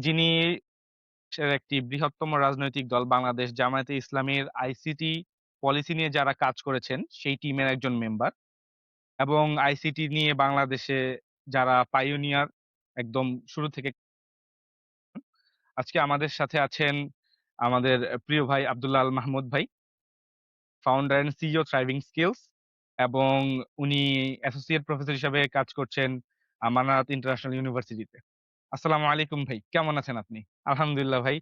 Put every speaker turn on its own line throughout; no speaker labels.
যিনি একটি বৃহত্তম রাজনৈতিক দল বাংলাদেশ জামায়াতে ইসলামীর আইসিটি পলিসি নিয়ে যারা কাজ করেছেন সেই টিমের একজন মেম্বার এবং আইসিটি নিয়ে বাংলাদেশে যারা পাইওনিয়ার একদম শুরু থেকে আজকে আমাদের সাথে আছেন আমাদের প্রিয় ভাই আব্দুল্লাহ আল মাহমুদ ভাই, founder and CEO thriving skills এবং উনি অ্যাসোসিয়েট প্রফেসর হিসাবে কাজ করছেন মানারাত ইন্টারন্যাশনাল ইউনিভার্সিটিতে। আসসালামু আলাইকুম ভাই, কেমন আছেন আপনি? আলহামদুলিল্লাহ ভাই।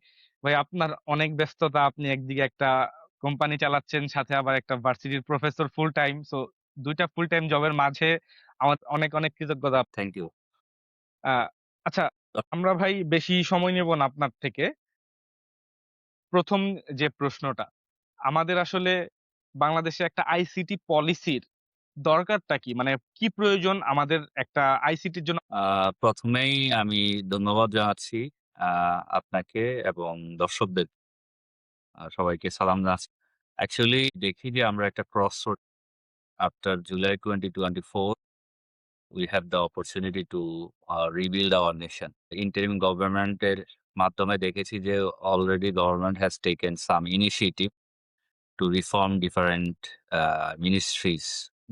ভাই আপনার অনেক ব্যস্ততা, আপনি একদিকে একটা কোম্পানি চালাচ্ছেন, সাথে আবার একটা ভার্সিটির প্রফেসর ফুল টাইম। সো ২ টা ফুল টাইম জবের মাঝে আমার অনেক কৃতজ্ঞতা।
Thank you.
আ আচ্ছা, আমরা ভাই বেশি সময় নেব না আপনার থেকে। ১ম যে প্রশ্নটা, আমাদের আসলে বাংলাদেশে একটা আইসিটি পলিসির দরকারটা কি? মানে কি প্রয়োজন আমাদের একটা আইসিটির জন্য?
১ম এই আমি ধন্যবাদ জানাচ্ছি আ আপনাকে এবং দর্শকদের সবাইকে সালাম জানাচ্ছি। অ্যাকচুয়ালি দেখি যে আমরা একটা crossroad after July 2024 we have the opportunity to rebuild our nation. Interim government এর মাধ্যমে দেখেছি যে already government has taken some initiative to reform different ministries,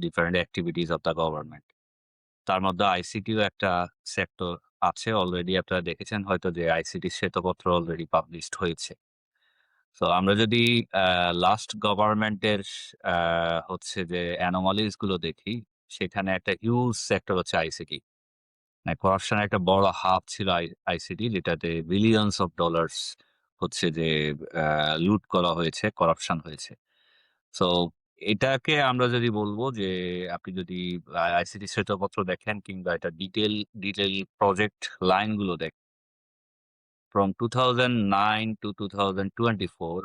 different activities of the government. তার মধ্যে আইসিটিও একটা সেক্টর আছে। অলরেডি আপনারা দেখেছেন হয়তো যে আইসিটি শ্বেতপত্র অলরেডি পাবলিশড হয়েছে। সো আমরা যদি লাস্ট গভর্নমেন্টের আ হচ্ছে যে অ্যানোমালিস গুলো দেখি, সেখানে একটা হিউজ সেক্টর হচ্ছে আইসিটি। মানে করাপশনের একটা বড় হাব ছিল আইসিটি যেটাতে বিলিয়নস অফ ডলার্স হচ্ছে যে লুট করা হয়েছে, করাপশন হয়েছে। সো এটাকে আমরা যদি বলব যে আপনি যদি আইসিটি শ্বেতপত্র দেখেন কিংবা এটা ডিটেইল প্রজেক্ট লাইন গুলো from 2009 to 2024,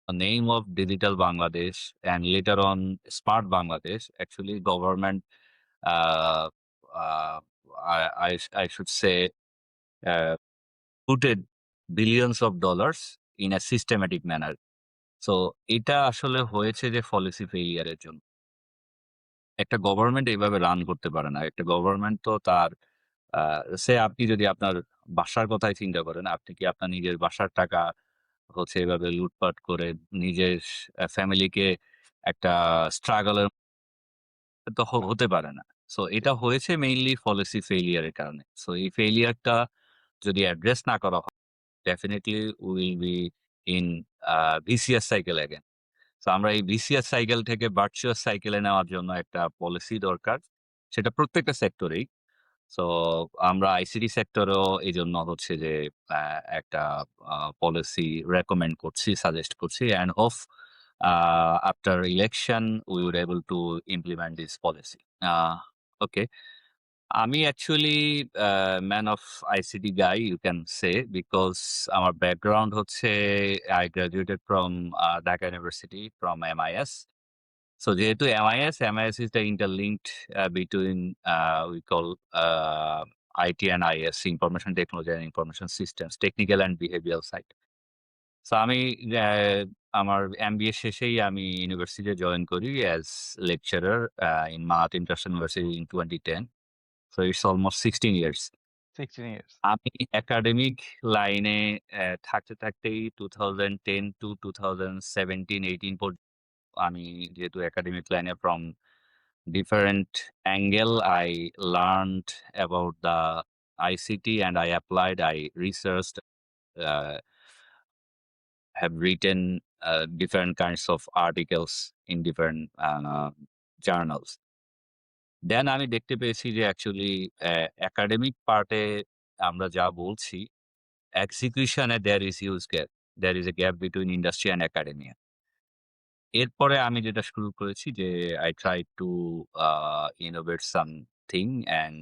the name of Digital Bangladesh and later on Smart Bangladesh, actually government, uh, uh, I should say, uh, putted billions of dollars in a systematic manner. So এটা আসলে হয়েছে যে policy failure এর জন্য। একটা government এইভাবে run করতে পারে না। একটা গভর্নমেন্ট তো তার আ আপনি যদি আপনার বাসার কথাই চিন্তা করেন, আপনি কি আপনার নিজের বাসার টাকা হচ্ছে এভাবে লুটপাট করে নিজের ফ্যামিলিকে একটা স্ট্রাগল এর তো হতে পারে না। সো এটা হয়েছে মেইনলি পলিসি ফেইলিয়ার এর কারণে। সো এই ফেইলিয়ার টা যদি অ্যাড্রেস না করা হয়, definitely we will be in a vicious cycle again. So আমরা এই ভিসিয়াস সাইকেল থেকে ভার্চুয়াস সাইকেল এ নেওয়ার জন্য একটা পলিসি দরকার। সেটা প্রত্যেকটা সেক্টরেই। সো আমরা আইসিটি সেক্টরেও এজন্য হচ্ছে যে আ একটা পলিসি রেকমেন্ড করছি, সাজেস্ট করছি and hope after election we would able to implement this policy. Uh okay. আমি actually man of ICT guy you can say because আমার ব্যাকগ্রাউন্ড হচ্ছে I graduated from Dhaka university from MIS. So যেহেতু MIS is the interlinked between we call IT and IS, Information Technology and Information Systems, Technical and Behavioral side. So আমি আমার MBA শেষেই আমি ইউনিভার্সিটিতে join করি as lecturer in Mahat International University in 2010. So it's almost 16 years.
16 years.
আমি academic লাইনে থাকতেই 2010 to 2017-18 পর্যন্ত আমি যেহেতু একাডেমিক লাইনে from different angle I learned about the ICT and I applied, I researched, uh, have written different kinds of articles in different journals. Then আমি দেখতে পেয়েছি যে অ্যাকচুয়ালি একাডেমিক পার্টে আমরা যা বলছি এক্সিকিউশনে there is a gap between industry and academia. এরপরে আমি যেটা শুরু করেছি যে I try to innovate something and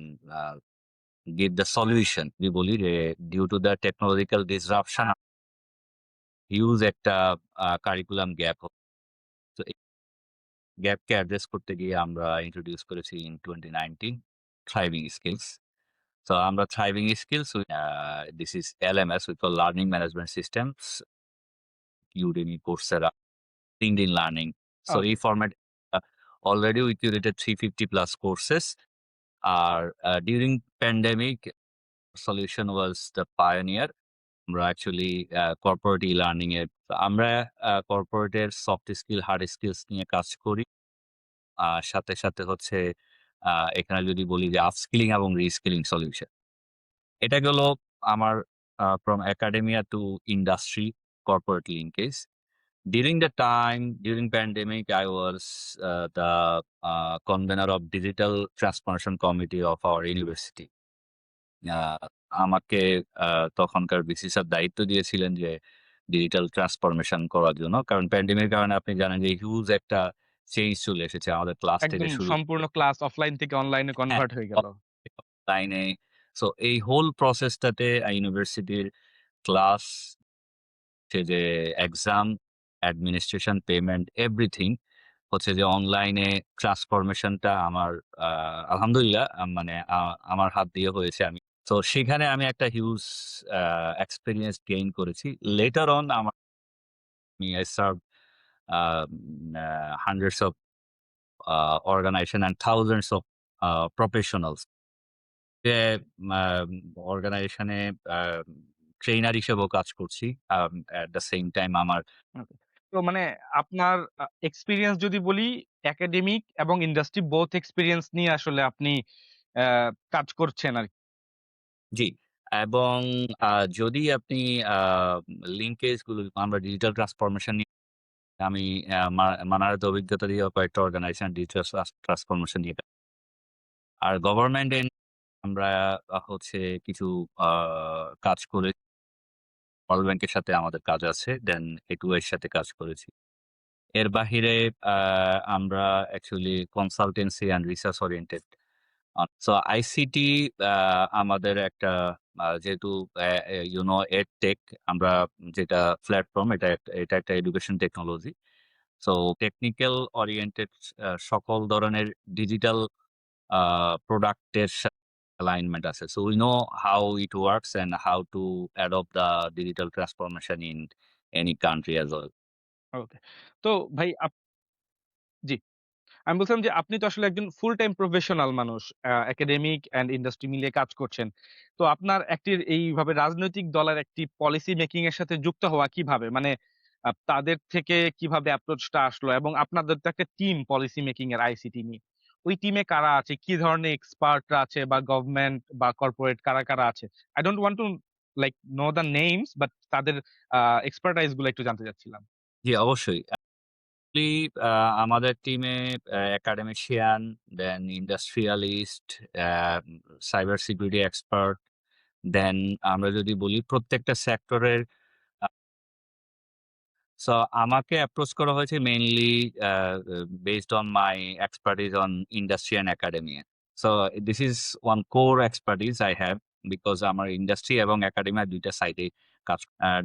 give the solution. আমি বলি যে due to the technological disruption huge একটা কারিকুলাম গ্যাপ। তো এই গ্যাপকে অ্যাড্রেস করতে গিয়ে আমরা ইন্ট্রোডিউস করেছি in 2019 থ্রাইভিং স্কিলস। So আমরা thriving skills this is LMS, we call Learning Management Systems, Udemy, Coursera, LinkedIn Learning. So এই
okay.
Format already we curated 350 plus courses আর during pandemic solution was the pioneer. আমরা actually corporate e-learning এর আমরা কর্পোরেটের soft skill, hard skills নিয়ে কাজ করি। সাথে হচ্ছে আ এখানে যদি বলি যে আপস্কিলিং এবং রিস্কিলিং সলিউশন। এটা গেল আমার from academia to industry corporate linkage. During pandemic, I was the convener of Digital Transformation Committee of our university. আ আমাকে আ তখনকার ভিসি স্যার দায়িত্ব দিয়েছিলেন যে ডিজিটাল ট্রান্সফরমেশন করার জন্য। কারণ প্যান্ডেমিক এর কারণে আপনি জানেন যে হিউজ একটা চেঞ্জ চলে এসেছে আমাদের ক্লাস থেকে
একদম
শুরু
সম্পূর্ণ ক্লাস অফলাইন থেকে অনলাইনে
হ্যাঁ,
কনভার্ট হয়ে গেল।
লাইনে। সো এই হোল প্রসেসটাতে ইউনিভার্সিটির ক্লাস হচ্ছে যে এক্সাম, অ্যাডমিনিস্ট্রেশন, পেমেন্ট এভরিথিং হচ্ছে যে অনলাইনে ট্রান্সফরমেশনটা আমার আ আলহামদুলিল্লাহ মানে আমার হাত দিয়ে হয়েছে। তো সেখানে আমি একটা হিউজ আ এক্সপেরিয়েন্স গেইন করেছি। Letter on I served hundreds of organization and thousands of professionals যে আ অর্গানাইজেশনে আ ট্রেইনার হিসেবেও কাজ করছি। এট দ্যা সেম টাইম আমার
ওকে। তো মানে আপনার এক্সপেরিয়েন্স যদি বলি একাডেমিক এবং ইন্ডাস্ট্রি বোথ এক্সপেরিয়েন্স নিয়ে আসলে আপনি অ্যা কাজ করছেন আরকি।
জি, এবং আ যদি আপনি আ লিঙ্কেজ গুলো আমরা ডিজিটাল ট্রান্সফরমেশন নিয়ে আমি মানারের অভিজ্ঞতা দিয়ে কয়েকটা অর্গানাইজেশন ডিজিটাল ট্রান্সফরমেশন নিয়ে আর গভর্নমেন্ট আমরা হচ্ছে কিছু আ কাজ করে ওয়ার্ল্ড ব্যাংকের সাথে আমাদের কাজ আছে। দেন A2 এর সাথে কাজ করেছি। এর বাহিরে আ আমরা actually consultancy and research oriented. So ICT uh আমাদের একটা যেহেতু ইউ নো এডটেক আমরা যেটা প্ল্যাটফর্ম এটা একটা education technology. So technical oriented সকল ধরনের ডিজিটাল আ প্রোডাক্টের alignment আছে। So we know how it works and how to adopt the digital transformation in any country as well.
ওকে। তো ভাই জি। আমি বলছিলাম যে আপনি তো আসলে একজন ফুল টাইম প্রফেশনাল মানুষ। একাডেমিক অ্যান্ড ইন্ডাস্ট্রি মিলিয়ে কাজ করছেন। তো আপনার একটি এইভাবে রাজনৈতিক দলের একটি পলিসি মেকিং এর সাথে যুক্ত হওয়া কিভাবে? মানে তাদের থেকে কিভাবে অ্যাপ্রোচ টা আসলো? এবং আপনাদের তো একটা টিম পলিসি মেকিং এর আইসিটি নিয়ে। ওই টিমে কারা আছে? কি ধরনের এক্সপার্ট রা আছে বা গভর্নমেন্ট বা কর্পোরেট কারা আছে? I don't want to like know the names but তাদের এক্সপার্টাইজ গুলো একটু জানতে চাচ্ছিলাম।
জি, অবশ্যই। Actually, আমাদের টিমে একাডেমিশিয়ান, দেন ইন্ডাস্ট্রিয়ালিস্ট, অ্যা সাইবার সিকিউরিটি এক্সপার্ট, দেন আমরা যদি বলি প্রত্যেকটা সেক্টরের সো আমাকে অ্যাপ্রোচ করা হয়েছে mainly a a based on my expertise on industry and academia. So this is one core expertise I have because আমার ইন্ডাস্ট্রি এবং একাডেমিয়া ২ টা সাইডেই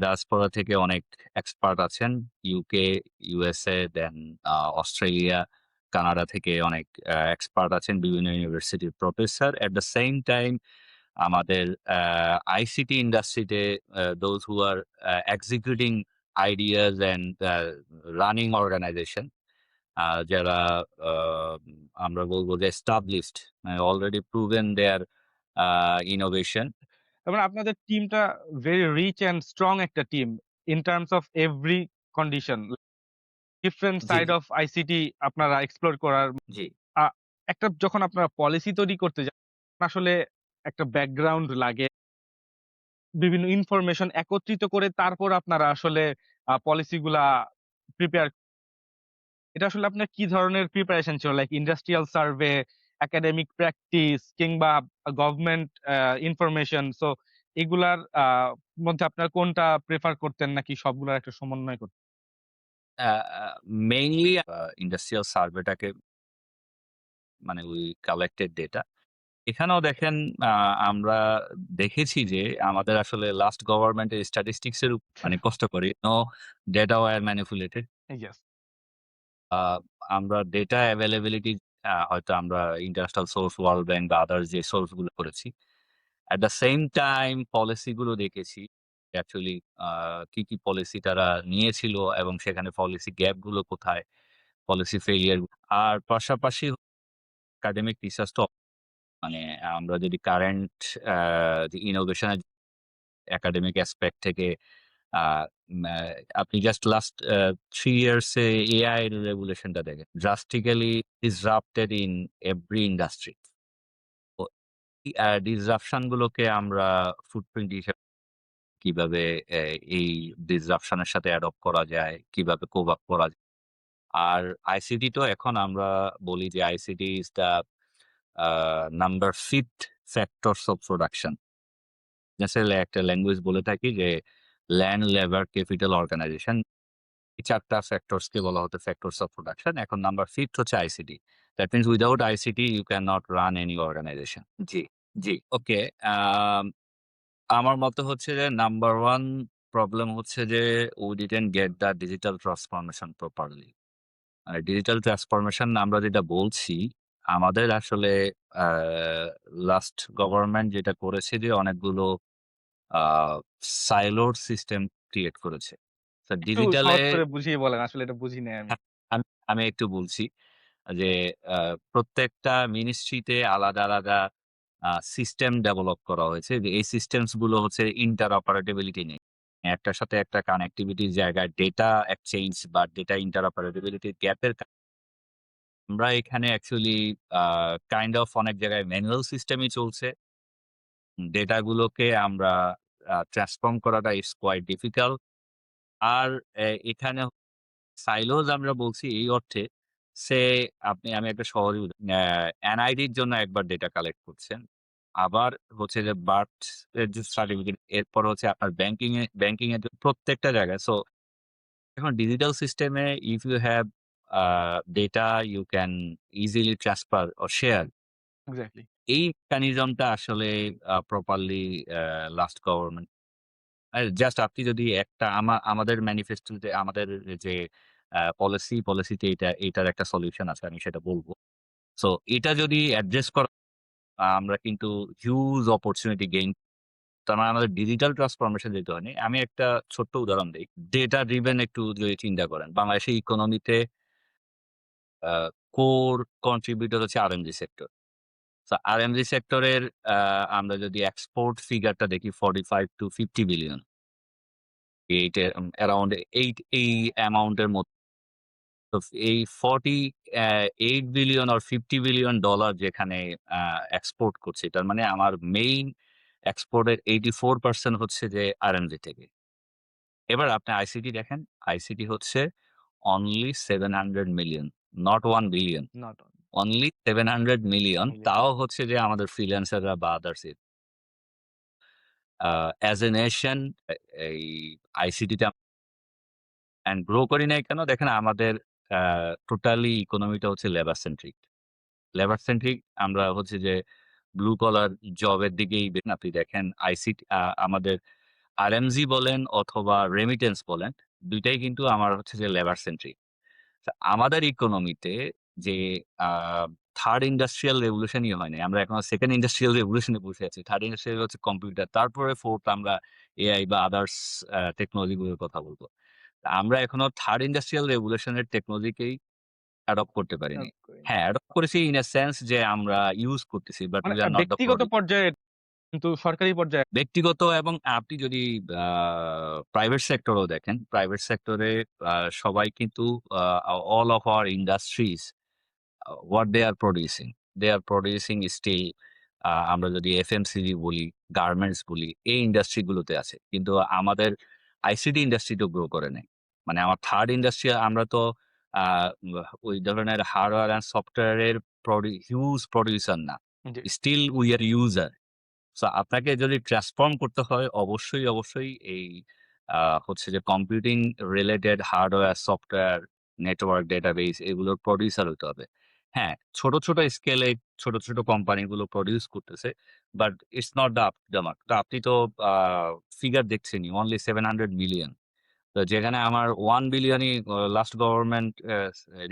ডায়াসপোরা থেকে অনেক এক্সপার্ট আছেন। ইউকে, ইউএসএ, দেন অস্ট্রেলিয়া, কানাডা থেকে অনেক এক্সপার্ট আছেন বিভিন্ন ইউনিভার্সিটির professor. At the same time আমাদের আইসিটি ইন্ডাস্ট্রিতে those who are executing ideas and running organization যারা আ আমরা বলব যে established already proven their innovation
তার মানে আপনাদের টিমটা ভেরি রিচ অ্যান্ড স্ট্রং একটা team in terms of every condition. Different
G,
side
G,
of ICT আপনারা এক্সপ্লোর করার
জি।
আ একটা যখন আপনারা পলিসি তৈরি করতে যান, আসলে একটা ব্যাকগ্রাউন্ড লাগে। বিভিন্ন ইনফরমেশন একত্রিত করে তারপর আপনারা আসলে পলিসি গুলা প্রিপেয়ার এটা আসলে আপনার কি ধরনের প্রিপারেশন ছিল? Like industrial survey, academic practice কিংবা গভর্নমেন্ট ইনফরমেশন সো এগুলার মধ্যে আপনারা কোনটা প্রেফার করতেন নাকি সবগুলার একটা সমন্বয় করতেন?
আ আ মেইনলি ইন্ডাস্ট্রিয়াল সার্ভেটাকে মানে উই কালেক্টেড ডেটা। এখানেও দেখেন আ আমরা দেখেছি যে আমাদের আসলে লাস্ট গভর্নমেন্ট এর স্ট্যাটিস্টিকস এর মানে কষ্ট করি। No data were manipulated.
Yes.
আ আমরা ডেটা এভেইলেবিলিটি হয়তো আমরা ইন্টারন্যাশনাল সোর্স, ওয়ার্ল্ড ব্যাংক বা আদার্স যে সোর্স গুলো করেছি। At the same time policy গুলো দেখেছি। অ্যাকচুয়ালি আ কি পলিসি তারা নিয়েছিল এবং সেখানে পলিসি গ্যাপ গুলো কোথায়, পলিসি ফেইলিউর আর পাশাপাশি একাডেমিক রিসার্চ তো মানে আমরা যদি কারেন্ট যে ইনোভেশন এর একাডেমিক অ্যাসপেক্ট থেকে আ ম্যা আপনি জাস্ট লাস্ট 3 ইয়ার্স এ এআই এর রেভোলিউশনটা দেখেন। drastically disrupted in every industry. তো এই ডিসরাপশন গুলোকে আমরা ফুটপ্রিন্ট হিসেবে কিভাবে এই ডিসরাপশন এর সাথে অ্যাডপ্ট করা যায়, কিভাবে কোপ আপ করা যায়। আর আইসিটি তো এখন আমরা বলি যে ICT is the number 5th factors of production. আসলে একটা ল্যাঙ্গুয়েজ বলে থাকি যে ল্যান্ড, লেবার, ক্যাপিটাল, অর্গানাইজেশন। এই ৪ টা ফ্যাক্টরস কে বলা হতো ফ্যাক্টরস অফ প্রোডাকশন। এখন নাম্বার 5th হচ্ছে ICT. That means without ICT you can not run any organization. জি, জি। ওকে। আম আমার মতে হচ্ছে যে নাম্বার 1 প্রবলেম হচ্ছে যে we didn't get the digital transformation properly. আর ডিজিটাল ট্রান্সফরমেশন আমরা যেটা বলছি, আমাদের আসলে আ লাস্ট গভর্নমেন্ট যেটা করেছে যে অনেকগুলো আ সাইলোড সিস্টেম ক্রিয়েট করেছে। তো
একটু
ডিজিটালে
সহজ করে বুঝিয়ে বলেন। আসলে এটা বুঝি নাই আমি।
হ্যাঁ, আমি আমি একটু বলছি যে আ প্রত্যেকটা মিনিস্ট্রিতে আলাদা, আলাদা সিস্টেম ডেভেলপ করা হয়েছে। যে এই সিস্টেমস গুলো হচ্ছে ইন্টারঅপারেটিবিলিটি নিয়ে। একটার সাথে একটা কানেক্টিভিটির জায়গায় ডেটা এক্সচেঞ্জ বা ডেটা ইন্টারঅপারেটিবিলিটির গ্যাপের আমরা এখানে অ্যাকচুয়ালি আ কাইন্ড অফ অনেক জায়গায় ম্যানুয়াল সিস্টেমই চলছে। ডেটা গুলোকে আমরা ট্রান্সফর্ম করাটা ইটস কোয়াইট ডিফিকাল্ট। আর এখানে সাইলোজ আমরা বলছি এই অর্থে সে আমি একটা সহজ এনআইডির জন্য একবার ডেটা কালেক্ট করছেন। আবার হচ্ছে যে বার্থ এর যে সার্টিফিকেট এরপর হচ্ছে আপনার ব্যাংকিং এর প্রত্যেকটা জায়গায়। সো এখন ডিজিটাল সিস্টেমে if you have a data you can easily transfer or share.
Exactly.
এই মেকানিজমটা আসলে প্রপারলি লাস্ট গভর্নমেন্ট জাস্ট আপনি যদি একটা আমাদের ম্যানিফেস্টোতে আমাদের যে পলিসিতে এটার একটা সলিউশন আছে আমি সেটা বলব। সো এটা যদি অ্যাড্রেস করা আমরা কিন্তু হিউজ অপরচুনিটি গেইন তার মানে আমাদের ডিজিটাল ট্রান্সফরমেশন যেতে হয়নি। আমি একটা ছোট্ট উদাহরণ দেই। ডেটা ড্রিভেন একটু যদি চিন্তা করেন। বাংলাদেশের ইকোনমিতে আ কোর কন্ট্রিবিউটর হচ্ছে আরএমজি সেক্টর। সো আরএমজি সেক্টরের আ আমরা যদি এক্সপোর্ট ফিগারটা দেখি 45 টু 50 বিলিয়ন। এইটা অ্যারাউন্ড এই অ্যামাউন্ট এর মধ্যে তো এই 48 বিলিয়ন অর 50 বিলিয়ন ডলার যেখানে আ এক্সপোর্ট করছে, তার মানে আমার মেইন এক্সপোর্ট এর 84% হচ্ছে যে আরএমজি থেকে। এবার আপনি আইসিটি দেখেন, আইসিটি হচ্ছে only 700 million, not 1 billion.
Not on
only 700 million
million.
তাও হচ্ছে যে আমাদের ফ্রিল্যান্সাররা বা আদার্স অ্যাজ এ নেশন এই আইসিটিতে অ্যান্ড গ্রো করি নাই কেন? দেখেন আমাদের আ টোটালি ইকোনমিটা হচ্ছে লেবার সেন্ট্রিক। লেবার সেন্ট্রিক আমরা হচ্ছে যে ব্লু কলার জবের দিকেই আপনি দেখেন আমাদের আরএমজি বলেন অথবা রেমিটেন্স বলেন, ২ টাই কিন্তু আমার হচ্ছে যে লেবার সেন্ট্রিক। আমাদের ইকোনমিতে যে আ 3rd ইন্ডাস্ট্রিয়াল রেভোলিউশনই হয় নাই। আমরা এখনো 2nd ইন্ডাস্ট্রিয়াল রেভোলিউশন এ বসে আছি। 3rd ইন্ডাস্ট্রিয়াল হচ্ছে কম্পিউটার। তারপরে 4th আমরা এআই বা আদার্স টেকনোলজি গুলোর কথা বলব। আমরা এখনো 3rd ইন্ডাস্ট্রিয়াল রেভোলিউশন এর টেকনোলজিকেই অ্যাডপ্ট করতে পারিনি।
হেল্প করি না।
হ্যাঁ, অ্যাডপ্ট করেছি ইন a সেন্স যে আমরা ইউস করতেছি বাট
মানে
উই আর নট দ্যা
ব্যক্তিগত
প্রোডিউসার।
পর্যায়ে কিন্তু সরকারি পর্যায়ে
ব্যক্তিগত এবং আপনি যদি আ প্রাইভেট সেক্টরেও দেখেন, প্রাইভেট সেক্টরে আ সবাই কিন্তু আ all of our industries what they are producing, they are producing still আমরা যদি এফএমসিজি বলি, গার্মেন্টস বলি, এই ইন্ডাস্ট্রি গুলোতে আছে। কিন্তু আমাদের আইসিটি ইন্ডাস্ট্রি তো গ্রো করে নাই। মানে আমার 3rd ইন্ডাস্ট্রি আমরা তো আ ওই ধরনের হার্ডওয়্যার অ্যান্ড সফটওয়্যার এর হিউজ প্রোডিউসার না।
জি।
Still we are user. So আপনাকে যদি ট্রান্সফর্ম করতে হয় অবশ্যই এই আ হচ্ছে যে computing related hardware, software, network database এগুলোর প্রোডিউসার হইতে হবে। হ্যাঁ, ছোট স্কেলে ছোট কোম্পানিগুলো প্রোডিউস করতেছে। But it's not the up to the mark. তো আপনি তো আ ফিগার দেখছেনই অনলি 700 মিলিয়ন। তো যেখানে আমার 1 বিলিয়নই লাস্ট গভর্নমেন্ট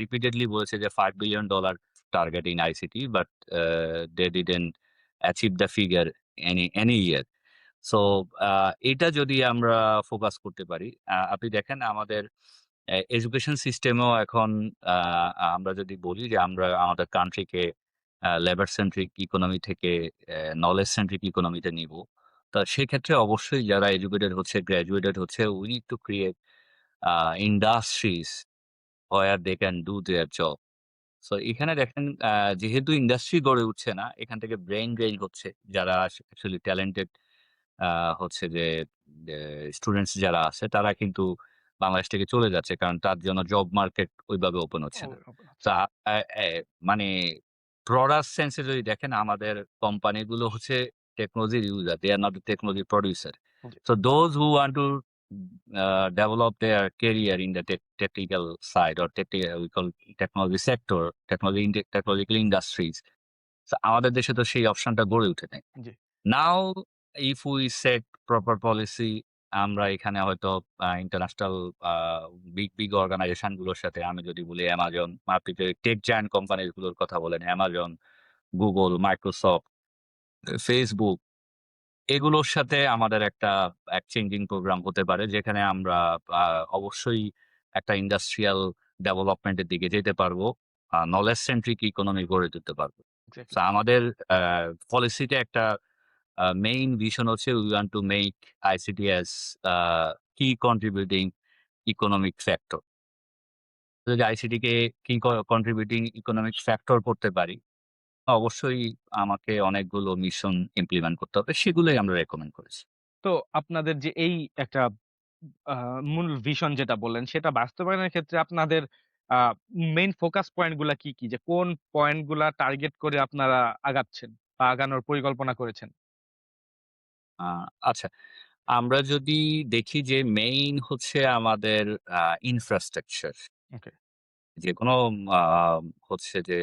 রিপিটেডলি বলেছে যে $5 billion target in ICT but they didn't achieve the figure any year. So আ এটা যদি আমরা ফোকাস করতে পারি, আপনি দেখেন আমাদের এডুকেশন সিস্টেমেও এখন আ আমরা যদি বলি যে আমরা আমাদের কান্ট্রিকে লেবার সেন্ট্রিক ইকোনমি থেকে নলেজ সেন্ট্রিক ইকোনমিতে নিবো। তো সেক্ষেত্রে অবশ্যই যারা এডুকেটেড হচ্ছে, গ্র্যাজুয়েটেড হচ্ছে, we need to create industries where they can do their job. So এখানে দেখেন যেহেতু ইন্ডাস্ট্রি গড়ে উঠছে না, এখান থেকে ব্রেইন ড্রেইন হচ্ছে। যারা অ্যাকচুয়ালি ট্যালেন্টেড আ হচ্ছে যে স্টুডেন্টস যারা আছে তারা কিন্তু বাংলাদেশ থেকে চলে যাচ্ছে। কারণ তার জন্য জব মার্কেট ওইভাবে ওপেন হচ্ছে না।
হবে না।
সো আ এ মানে ব্রডার সেন্স এ যদি দেখেন আমাদের কোম্পানিগুলো হচ্ছে টেকনোলজির user. They are not the technology producer.
G,
So those who want to develop their career in the technical side or we call technology sector, technological industries. So আমাদের দেশে তো সেই অপশনটা গড়ে ওঠে নাই।
জি,
now if we set proper policy আমরা এখানে হয়তো ইন্টারন্যাশনাল আ বিগ অর্গানাইজেশন গুলোর সাথে আমি যদি বলি Amazon, আপনি যে টেক জায়ান্ট কোম্পানিজ গুলোর কথা বলেন Amazon, Google, Microsoft, Facebook এগুলোর সাথে আমাদের একটা এক্সচেঞ্জিং প্রোগ্রাম হতে পারে যেখানে আমরা আ অবশ্যই একটা ইন্ডাস্ট্রিয়াল ডেভেলপমেন্ট এর দিকে যেতে পারবো। নলেজ সেন্ট্রিক ইকোনমি গড়ে তুলতে পারবো। So
exactly.
আমাদের আ পলিসিতে একটা মেইন ভিশন হচ্ছে we want to make ICT as a key contributing economic factor। যদি আইসিটি কে কি কন্ট্রিবিউটিং ইকোনমিক ফ্যাক্টর করতে পারি, অবশ্যই আমাকে অনেকগুলো মিশন ইমপ্লিমেন্ট করতে হবে। সেগুলোই আমরা রেকমেন্ড করেছি।
তো আপনাদের যে এই একটা আ মূল ভিশন যেটা বললেন, সেটা বাস্তবায়নের ক্ষেত্রে আপনাদের আ মেইন ফোকাস পয়েন্ট গুলা কি, কি? যে কোন পয়েন্ট গুলা টার্গেট করে আপনারা আগাচ্ছেন বা আগানোর পরিকল্পনা করেছেন?
আ আচ্ছা, আমরা যদি দেখি যে মেইন হচ্ছে আমাদের আ ইনফ্রাস্ট্রাকচার।
ওকে,
যেকোনো আ হচ্ছে যে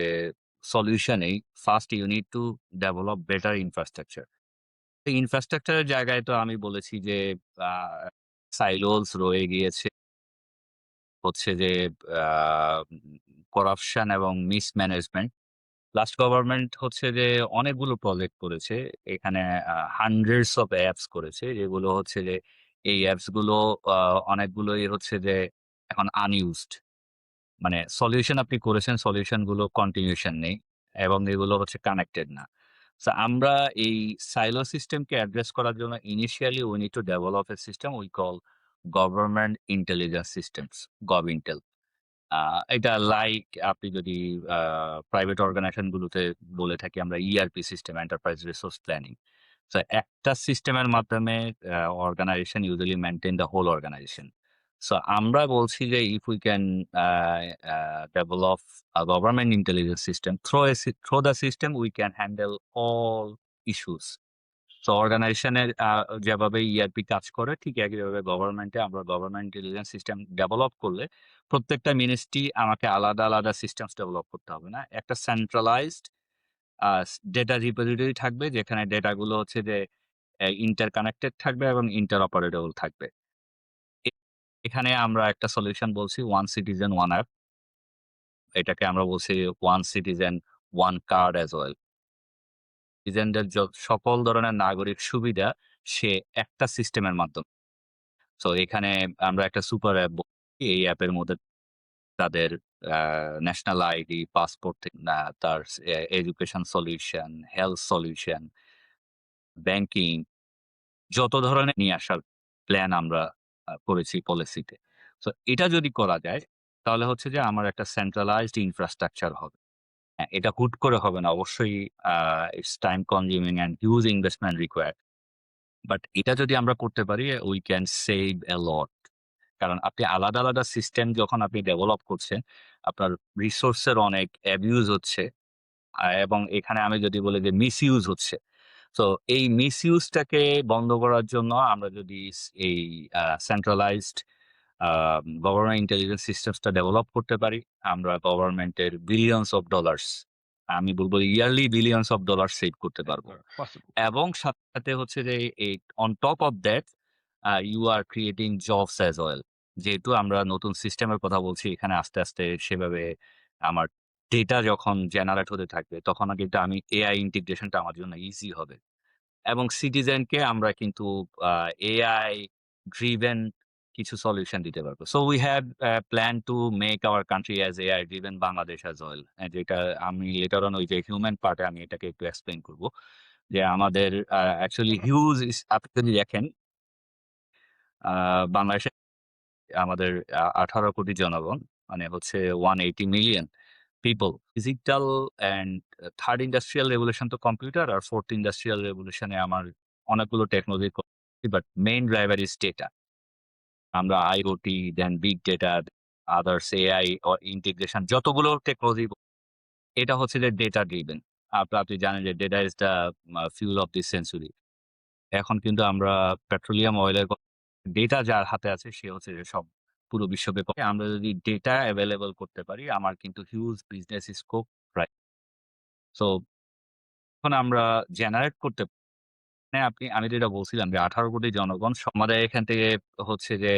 সলিউশনেই first you need to develop better infrastructure. তো ইনফ্রাস্ট্রাকচার এর জায়গায় তো আমি বলেছি যে আ সাইলোস রয়ে গিয়েছে। হচ্ছে যে আ করাপশন এবং মিসম্যানেজমেন্ট। লাস্ট গভর্নমেন্ট হচ্ছে যে অনেকগুলো প্রজেক্ট করেছে। এখানে হান্ড্রেডস অফ অ্যাপস করেছে। যেগুলো হচ্ছে যে এই অ্যাপস গুলো আ অনেকগুলোই হচ্ছে যে এখন আনইউজড। মানে সলিউশন আপনি করেছেন, সলিউশন গুলো কন্টিনিউশন নেই এবং এগুলো হচ্ছে কানেক্টেড না। সো আমরা এই সাইলো সিস্টেমকে অ্যাড্রেস করার জন্য initially we need to develop a system we call government intelligence systems, GovIntel. আ এটা লাইক আপনি যদি আ প্রাইভেট অর্গানাইজেশন গুলোতে বলে থাকি আমরা ERP system, enterprise resource planning. So একটা সিস্টেমের মাধ্যমে organisation usually maintain the whole organisation. So আমরা বলছি যে if we can a a develop a government intelligence system through the system we can handle all issues. So অর্গানাইজেশনের যেভাবে ERP কাজ করে ঠিক একইভাবে গভর্নমেন্টে আমরা গভর্নমেন্ট ইন্টেলিজেন্স সিস্টেম ডেভেলপ করলে প্রত্যেকটা মিনিস্ট্রি আমাকে আলাদা সিস্টেমস ডেভেলপ করতে হবে না। একটা সেন্ট্রালাইজড ডেটা রিপোজিটরি থাকবে যেখানে ডেটাগুলো হচ্ছে যে ইন্টারকানেক্টেড থাকবে এবং ইন্টারঅপারেটেবল থাকবে। এ এখানে আমরা একটা সলিউশন বলছি ওয়ান সিটিজেন ওয়ান অ্যাপ। এটাকে আমরা বলছি one citizen one card as well. সিটিজেনদের সকল ধরনের নাগরিক সুবিধা সে একটা সিস্টেমের মাধ্যমে। সো এখানে আমরা একটা সুপার অ্যাপ এই অ্যাপের মধ্যে তাদের আ ন্যাশনাল আইডি, পাসপোর্ট থেকে তার education solution, health solution, banking যত ধরনের নিয়ে আসার প্ল্যান আমরা করেছি পলিসিতে। সো এটা যদি করা যায় তাহলে হচ্ছে যে আমার একটা সেন্ট্রালাইজড ইনফ্রাস্ট্রাকচার হবে। হ্যাঁ, এটা হুট করে হবে না। অবশ্যই uh it's time consuming and huge investment required. But এটা যদি আমরা করতে পারি we can save a lot. কারণ আপনি আলাদা সিস্টেম যখন আপনি ডেভেলপ করছেন, আপনার রিসোর্স এর অনেক অ্যাবিউজ হচ্ছে। এবং এখানে আমি যদি বলি যে মিসইউজ হচ্ছে। সো এই মিসইউজটাকে বন্ধ করার জন্য আমরা যদি এই centralised a government intelligence systems টা ডেভেলপ করতে পারি, আমরা গভর্নমেন্টের বিলিয়নস অফ ডলার্স আমি বলব yearly billions of dollar save করতে পারব।
পসিবল।
এবং সাথে হচ্ছে যে এই on top of that you are creating jobs as well. যেহেতু আমরা নতুন সিস্টেমের কথা বলছি এখানে আস্তে সেভাবে আমার ডেটা যখন জেনারেট হতে থাকবে তখন কিন্তু আমি এআই ইন্টিগ্রেশনটা আমার জন্য ইজি হবে। এবং সিটিজেনকে আমরা কিন্তু আ এআই ড্রিভেন কিছু সলিউশন দিতে পারবো। So we have plan to make our country as AI driven Bangladesh as well. যেটা আমি লেটার অন ওই যে হিউম্যান পার্টে আমি এটাকে একটু এক্সপ্লেইন করব। যে আমাদের অ্যাকচুয়ালি হিউজ আপনি যদি দেখেন আ বাংলাদেশে আমাদের ১৮ কোটি জনগণ মানে হচ্ছে 180 million people. Digital and 3rd industrial revolution তো কম্পিউটার আর 4th ইন্ডাস্ট্রিয়াল রেভলিউশন এ আমার অনেকগুলো technology but main driver is data. আমরা IoT, then big data, others AI integration যতগুলো টেকনোলজি এটা হচ্ছে যে ডেটা ড্রিভেন। আপনি জানেন যে data is the fuel of this century. এখন কিন্তু আমরা পেট্রোলিয়াম অয়েলের ডেটা যার হাতে আছে সে হচ্ছে যে সব পুরো বিশ্বকে আমরা যদি ডেটা এভেইলেবল করতে পারি আমার কিন্তু huge business scope right. So এখন আমরা জেনারেট করতে হ্যাঁ, আমি যেটা বলছিলাম যে ১৮ কোটি জনগণ আমাদের এখান থেকে হচ্ছে যে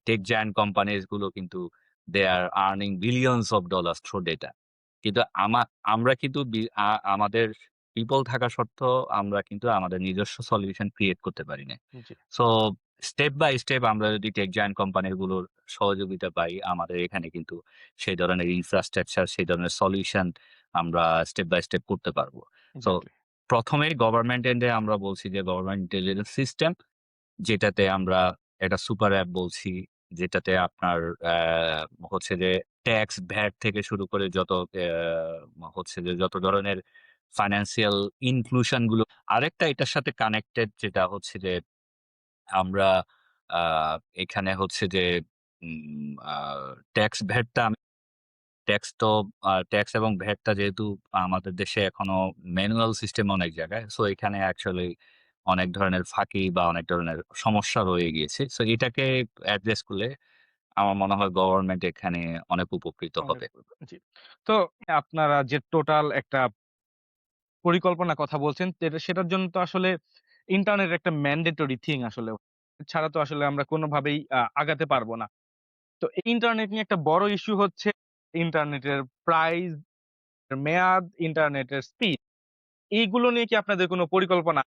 টেক জায়ান্ট কোম্পানিজ গুলো কিন্তু they are earning billions of dollars through data. কিন্তু আমরা কিন্তু আমাদের পিপল থাকা সত্ত্বেও আমরা কিন্তু আমাদের নিজস্ব সলিউশন ক্রিয়েট করতে পারি না।
জি,
সো স্টেপ বাই স্টেপ আমরা যদি টেক জায়ান্ট কোম্পানি গুলোর সহযোগিতা পাই, আমাদের এখানে কিন্তু সেই ধরনের ইনফ্রাস্ট্রাকচার, সেই ধরনের সলিউশন আমরা স্টেপ বাই স্টেপ করতে পারবো। So
exactly.
১ম এই গভর্নমেন্ট এন্ড এ আমরা বলছি যে গভর্নমেন্ট ইন্টেলিজেন্স সিস্টেম যেটাতে আমরা একটা সুপার অ্যাপ বলছি, যেটাতে আপনার হচ্ছে যে ট্যাক্স, ভ্যাট থেকে শুরু করে যত হচ্ছে যে যত ধরনের ফাইন্যান্সিয়াল ইনক্লুশন গুলো আরেকটা এটার সাথে কানেক্টেড যেটা হচ্ছে যে আমরা আ এখানে হচ্ছে যে আ ট্যাক্স, ভ্যাটটা ট্যাক্স এবং ভ্যাটটা যেহেতু আমাদের দেশে এখনো ম্যানুয়াল সিস্টেম অনেক জায়গায়। সো এখানে অ্যাকচুয়ালি অনেক ধরনের ফাঁকি বা অনেক ধরনের সমস্যা রয়ে গিয়েছে। সো এটাকে অ্যাড্রেস করলে আমার মনে হয় গভর্নমেন্ট এখানে অনেক উপকৃত
অনেক
হবে।
জি। তো আপনারা যে টোটাল একটা পরিকল্পনার কথা বলছেন, সেটার জন্য তো আসলে ইন্টারনেট একটা ম্যান্ডেটরি থিং আসলে। ছাড়া তো আসলে আমরা কোনভাবেই আগাতে পারব না। তো ইন্টারনেট নিয়ে একটা বড় ইস্যু হচ্ছে ইন্টারনেটের প্রাইস, মেয়াদ, ইন্টারনেটের স্পিড। এইগুলো নিয়ে কি আপনাদের কোন পরিকল্পনা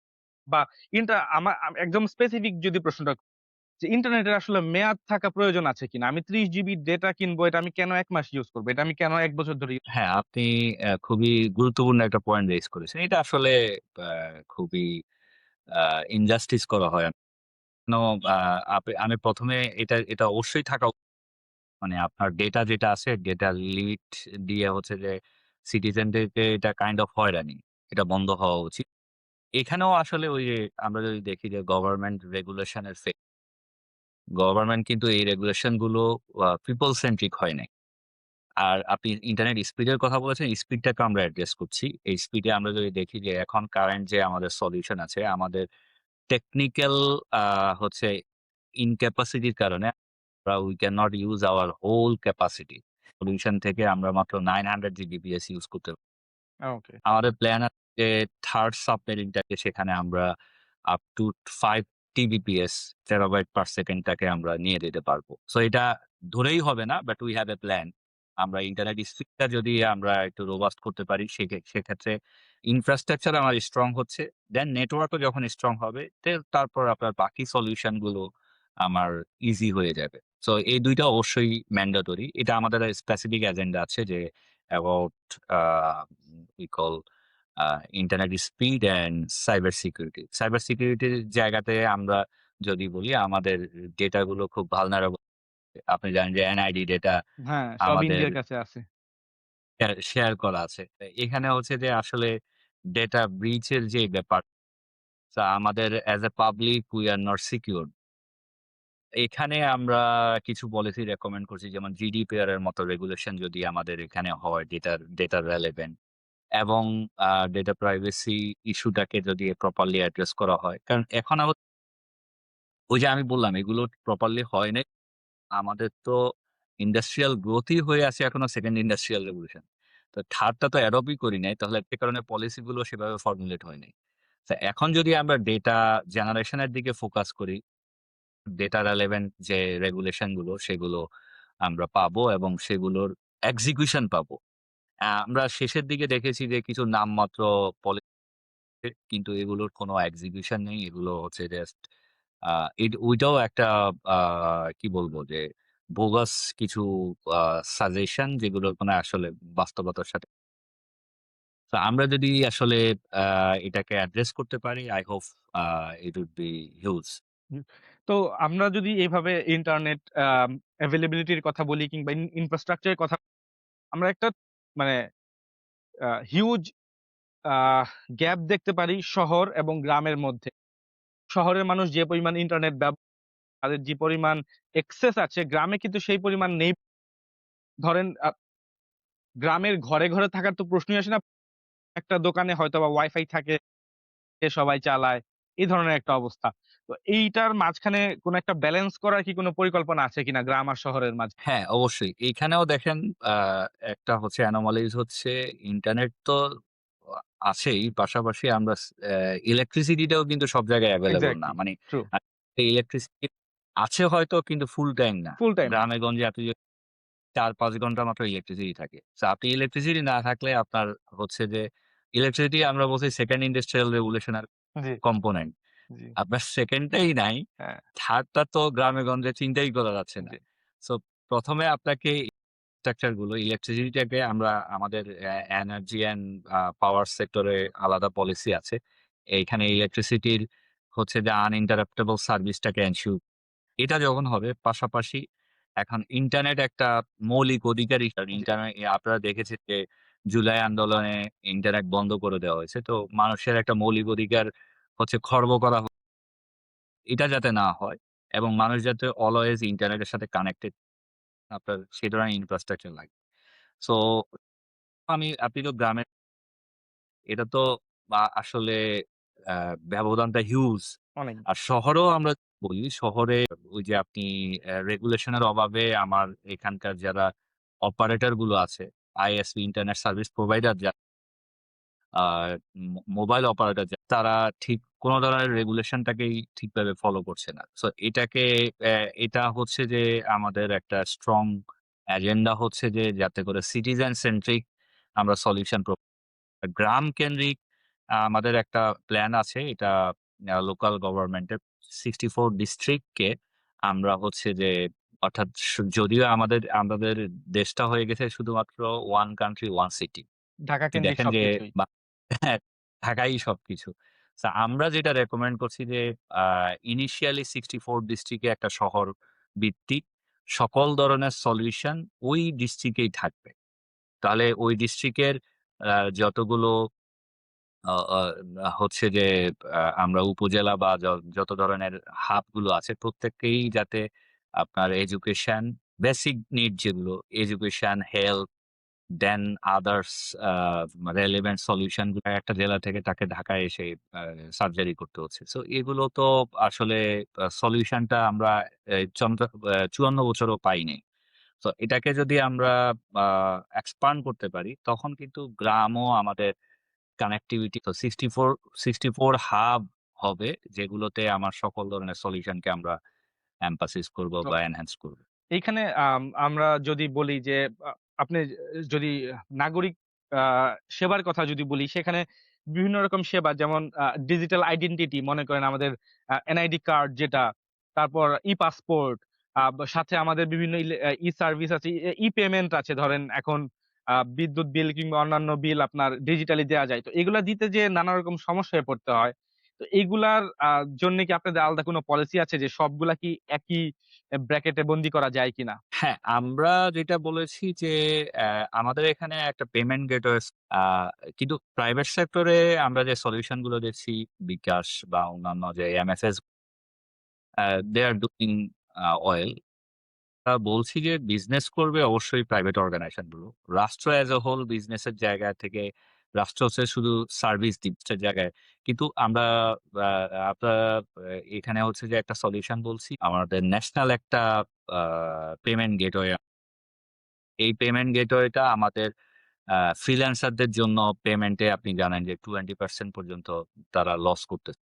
বা একদম স্পেসিফিক যদি প্রশ্নটা যে ইন্টারনেটের আসলে মেয়াদ থাকা প্রয়োজন আছে কিনা? আমি ৩০ জিবি ডেটা কিনবো, এটা আমি কেন ১ মাস ইউজ করব? এটা আমি কেন ১ বছর ধরে
হ্যাঁ, আপনি খুবই গুরুত্বপূর্ণ একটা পয়েন্ট রেইজ করেছেন। এটা আসলে খুবই আ ইনজাস্টিস করা হয়। কেন আ আমি ১ম এ এটা অবশ্যই থাকা মানে আপনার ডেটা যেটা আছে, ডেটা লিমিট দিয়ে হচ্ছে যে সিটিজেনদেরকে এটা কাইন্ড অফ হয়রানি। এটা বন্ধ হওয়া উচিত। এখানেও আসলে ওই যে আমরা যদি দেখি যে গভর্নমেন্ট রেগুলেশন এর গভর্নমেন্ট কিন্তু এই রেগুলেশন গুলো পিপল সেন্ট্রিক হয় নাই। আর আপনি ইন্টারনেট স্পিডের কথা বলেছেন, স্পিডটাকে আমরা অ্যাড্রেস করছি। এই স্পিডে আমরা যদি দেখি যে এখন কারেন্ট যে আমাদের সলিউশন আছে, আমাদের টেকনিক্যাল আ হচ্ছে ইনক্যাপাসিটির কারণে we cannot use our whole capacity solution থেকে আমরা মাত্র 900 জিবিপিএস ইউজ করতে
ওকে।
আমাদের প্ল্যান আছে যে 3rd সাবমেরিনটাকে সেখানে আমরা up to 5 TBPS terabyte per second টাকে আমরা নিয়ে যেতে পারবো। সো এটা ধরেই হবে না but we have a plan. আমরা ইন্টারনেট স্পিডটা যদি আমরা একটু রোবাস্ট করতে পারি সেক্ষেত্রে ইনফ্রাস্ট্রাকচার আমার স্ট্রং হচ্ছে। দেন নেটওয়ার্কও যখন স্ট্রং হবে তারপর আপনার বাকি সলিউশন গুলো আমার ইজি হয়ে যাবে। সো এই ২ টা অবশ্যই ম্যান্ডেটরি। এটা আমাদের স্পেসিফিক এজেন্ডা আছে যে about a we call internet speed and cyber security. Cyber সিকিউরিটির জায়গাতে আমরা যদি বলি আমাদের ডেটা গুলো খুব ভালনারেবল। আপনি জানেন যে এনআইডি ডেটা
হ্যাঁ, সব
আমাদের
ইন্ডিয়ার কাছে আছে।
শেয়ার করা আছে। এখানে হচ্ছে যে আসলে ডেটা ব্রিচ এর যে ব্যাপার আমাদের S a public we are not secured. এখানে আমরা কিছু পলিসি রেকমেন্ড করছি যেমন GDPR এর মতো রেগুলেশন যদি আমাদের এখানে হয় ডেটা রেলেভেন্ট এবং ডেটা প্রাইভেসি ইস্যুটাকে যদি প্রপারলি অ্যাড্রেস করা হয়। কারণ এখন ওই যে আমি বললাম এগুলো প্রপারলি হয় নাই। আমাদের তো ইন্ডাস্ট্রিয়াল গ্রোথই হয়ে আছে এখনো 2nd ইন্ডাস্ট্রিয়াল রেভলিউশন। তো 3rd টা তো অ্যাডপ্টই করি নাই। তাহলে সে কারণে পলিসি গুলো সেভাবে ফর্মুলেট হয় নাই। তো এখন যদি আমরা ডেটা জেনারেশন এর দিকে ফোকাস করি, ডেটা রেলেভেন্ট যে রেগুলেশন গুলো সেগুলো আমরা পাবো এবং সেগুলোর এক্সিকিউশন পাবো। আমরা শেষের দিকে দেখেছি যে কিছু নামমাত্র পলি কিন্তু এগুলোর কোনো এক্সিকিউশন নেই। এগুলো হচ্ছে জাস্ট আ ওইটাও একটা আ কি বলবো যে বোগাস কিছু আ সাজেশন যেগুলো মানে আসলে বাস্তবতার সাথে তো আমরা যদি আসলে আ এটাকে অ্যাড্রেস করতে পারি, I hope a it would be huge.
হুম। তো আমরা যদি এভাবে ইন্টারনেট availability র কথা বলি কিংবা ইনফ্রাস্ট্রাকচার এর কথা আমরা একটা মানে হিউজ আহ গ্যাপ দেখতে পারি শহর এবং গ্রামের মধ্যে। শহরের মানুষ যে পরিমাণ ইন্টারনেট তাদের যে পরিমাণ অ্যাক্সেস আছে গ্রামে কিন্তু সেই পরিমাণ নেই। ধরেন গ্রামের ঘরে, ঘরে থাকার তো প্রশ্নই আসে না। একটা দোকানে হয়তোবা ওয়াইফাই থাকে, সে সবাই চালায়। এই ধরনের একটা অবস্থা। তো এইটার মাঝখানে কোন একটা ব্যালেন্স করার কি কোন পরিকল্পনা আছে কিনা গ্রাম আর শহরের মাঝে?
হ্যাঁ, অবশ্যই। এইখানেও দেখেন আ একটা হচ্ছে অ্যানোমালিজ হচ্ছে ইন্টারনেট তো আ আছেই। পাশাপাশি আমরা ইলেকট্রিসিটিটাও কিন্তু সব জায়গায় এভেইলেবল না।
এক্সাক্টলি,
মানে
ট্রু।
আ ইলেকট্রিসিটি আছে হয়তো কিন্তু ফুল টাইম না।
ফুল টাইম না।
গ্রামে-গঞ্জে আপনি ৪-৫ ঘন্টা মাত্র ইলেকট্রিসিটি থাকে। সো আপনি ইলেকট্রিসিটি না থাকলে আপনার হচ্ছে যে ইলেকট্রিসিটি আমরা বলছি সেকেন্ড ইন্ডাস্ট্রিয়াল রেভলিউশন এর
জি,
কম্পোনেন্ট।
জি।
আপনার সেকেন্ড টাই নাই।
হ্যাঁ,
থার্ড টা তো গ্রামে-গঞ্জে চিন্তাই করা যাচ্ছে না।
জি,
সো ১ম এ আপনাকে স্ট্রাকচার গুলো ইলেকট্রিসিটিটাকে আমরা আমাদের এনার্জি অ্যান্ড পাওয়ার সেক্টরে আলাদা পলিসি আছে। এইখানে ইলেকট্রিসিটির হচ্ছে যে আনইন্টারাপ্টেবল সার্ভিসটাকে এনশিওর এটা যখন হবে পাশাপাশি এখন ইন্টারনেট একটা মৌলিক অধিকারই কারণ
জি।
ইন্টারনেট আপনারা দেখেছেন যে জুলাই আন্দোলনে ইন্টারনেট বন্ধ করে দেওয়া হয়েছে। তো মানুষের একটা মৌলিক অধিকার হচ্ছে খর্ব করা এটা যাতে না হয় এবং মানুষ যাতে অলওয়েজ ইন্টারনেটের সাথে কানেক্টেড আপনার সে ধরনের ইনফ্রাস্ট্রাকচার লাগে। সো আপনি তো গ্রামে এটা তো আসলে আ ব্যবধানটা হিউজ।
অনেক।
আর শহরেও আমরা বলি, শহরে ওই যে আপনি রেগুলেশন এর অভাবে আমার এখানকার যারা অপারেটর গুলো আছে, আইএসপি ইন্টারনেট সার্ভিস প্রোভাইডার আ মোবাইল অপারেটর তারা ঠিক কোন ধরনের রেগুলেশনটাকেই ঠিকভাবে ফলো করছে না। সো এটা হচ্ছে যে আমাদের একটা স্ট্রং এজেন্ডা হচ্ছে যে যাতে করে সিটিজেন সেন্ট্রিক আমরা সলিউশন গ্রাম কেন্দ্রিক আমাদের একটা প্ল্যান আছে। এটা লোকাল গভর্নমেন্টের 64 ডিস্ট্রিক্টকে আমরা হচ্ছে যে অর্থাৎ যদিও আমাদের দেশটা হয়ে গেছে শুধুমাত্র one country one city
Dhaka
আপনি
কেন্দ্রিক
দেখেন যে
সবকিছুই।
বা হ্যাঁ, ঢাকাই সবকিছু। সো আমরা যেটা রেকমেন্ড করছি যে আ ইনিশিয়ালি 64 ডিস্ট্রিক্ট এ একটা শহর ভিত্তিক সকল ধরনের সলিউশন ওই ডিস্ট্রিক্টেই থাকবে। তাহলে ওই ডিস্ট্রিক্টের যতগুলো আ আ হচ্ছে যে আমরা উপজেলা বা যত ধরনের হাব গুলো আছে প্রত্যেককেই যাতে আপনার এডুকেশন, বেসিক নিড যেগুলো এডুকেশন, হেলথ দেন আদার্স আ রেলেভেন্ট সলিউশন গুলো একটা জেলা থেকে তাকে ঢাকায় এসে আ সার্জারি করতে হচ্ছে। সো এগুলো তো আসলে সলিউশনটা আমরা এ চন্দ্র ৫৪ বছরও পাইনি। সো এটাকে যদি আমরা আ এক্সপান্ড করতে পারি তখন কিন্তু গ্রামও আমাদের কানেক্টিভিটি তো 64 হাব হবে যেগুলোতে আমার সকল ধরনের সলিউশনকে আমরা এমফাসিস করব
তো
বা এনহান্স করব।
এইখানে আমরা যদি বলি যে আ আপনি যদি নাগরিক আ সেবার কথা যদি বলি সেখানে বিভিন্ন রকম সেবা যেমন ডিজিটাল আইডেন্টিটি মনে করেন আমাদের এনআইডি কার্ড যেটা, তারপর ই-পাসপোর্ট সাথে আমাদের বিভিন্ন ই-সার্ভিস আছে, ই-পেমেন্ট আছে ধরেন এখন বিদ্যুৎ বিল কিংবা অন্যান্য বিল আপনার ডিজিটালি দেয়া যায়। তো এগুলা দিতে যেয়ে নানা রকম সমস্যায় পড়তে হয়। তো এগুলার জন্যে কি আপনাদের আলাদা কোনো পলিসি আছে যে সবগুলা কি একই ব্র্যাকেটে বন্দী করা যায় কিনা?
হ্যাঁ, আমরা যেটা বলেছি যে আমাদের এখানে একটা পেমেন্ট গেটওয়ে আ কিন্তু প্রাইভেট সেক্টরে আমরা যে সলিউশন গুলো দেখছি বিকাশ বা অন্যান্য যে MFS they are doing well. বলছি যে বিজনেস করবে অবশ্যই প্রাইভেট অর্গানাইজেশন গুলো। রাষ্ট্র এস এ হোল বিজনেসের জায়গা থেকে রাষ্ট্র হচ্ছে শুধু সার্ভিস দিচ্ছে জায়গায়। কিন্তু আমরা আ আপনার এখানে হচ্ছে যে একটা সলিউশন বলছি। আমাদের ন্যাশনাল একটা আ পেমেন্ট গেটওয়ে এই পেমেন্ট গেটওয়েটা আমাদের ফ্রিল্যান্সারদের জন্য পেমেন্টে আপনি জানেন যে 20% পর্যন্ত তারা লস করতেছে।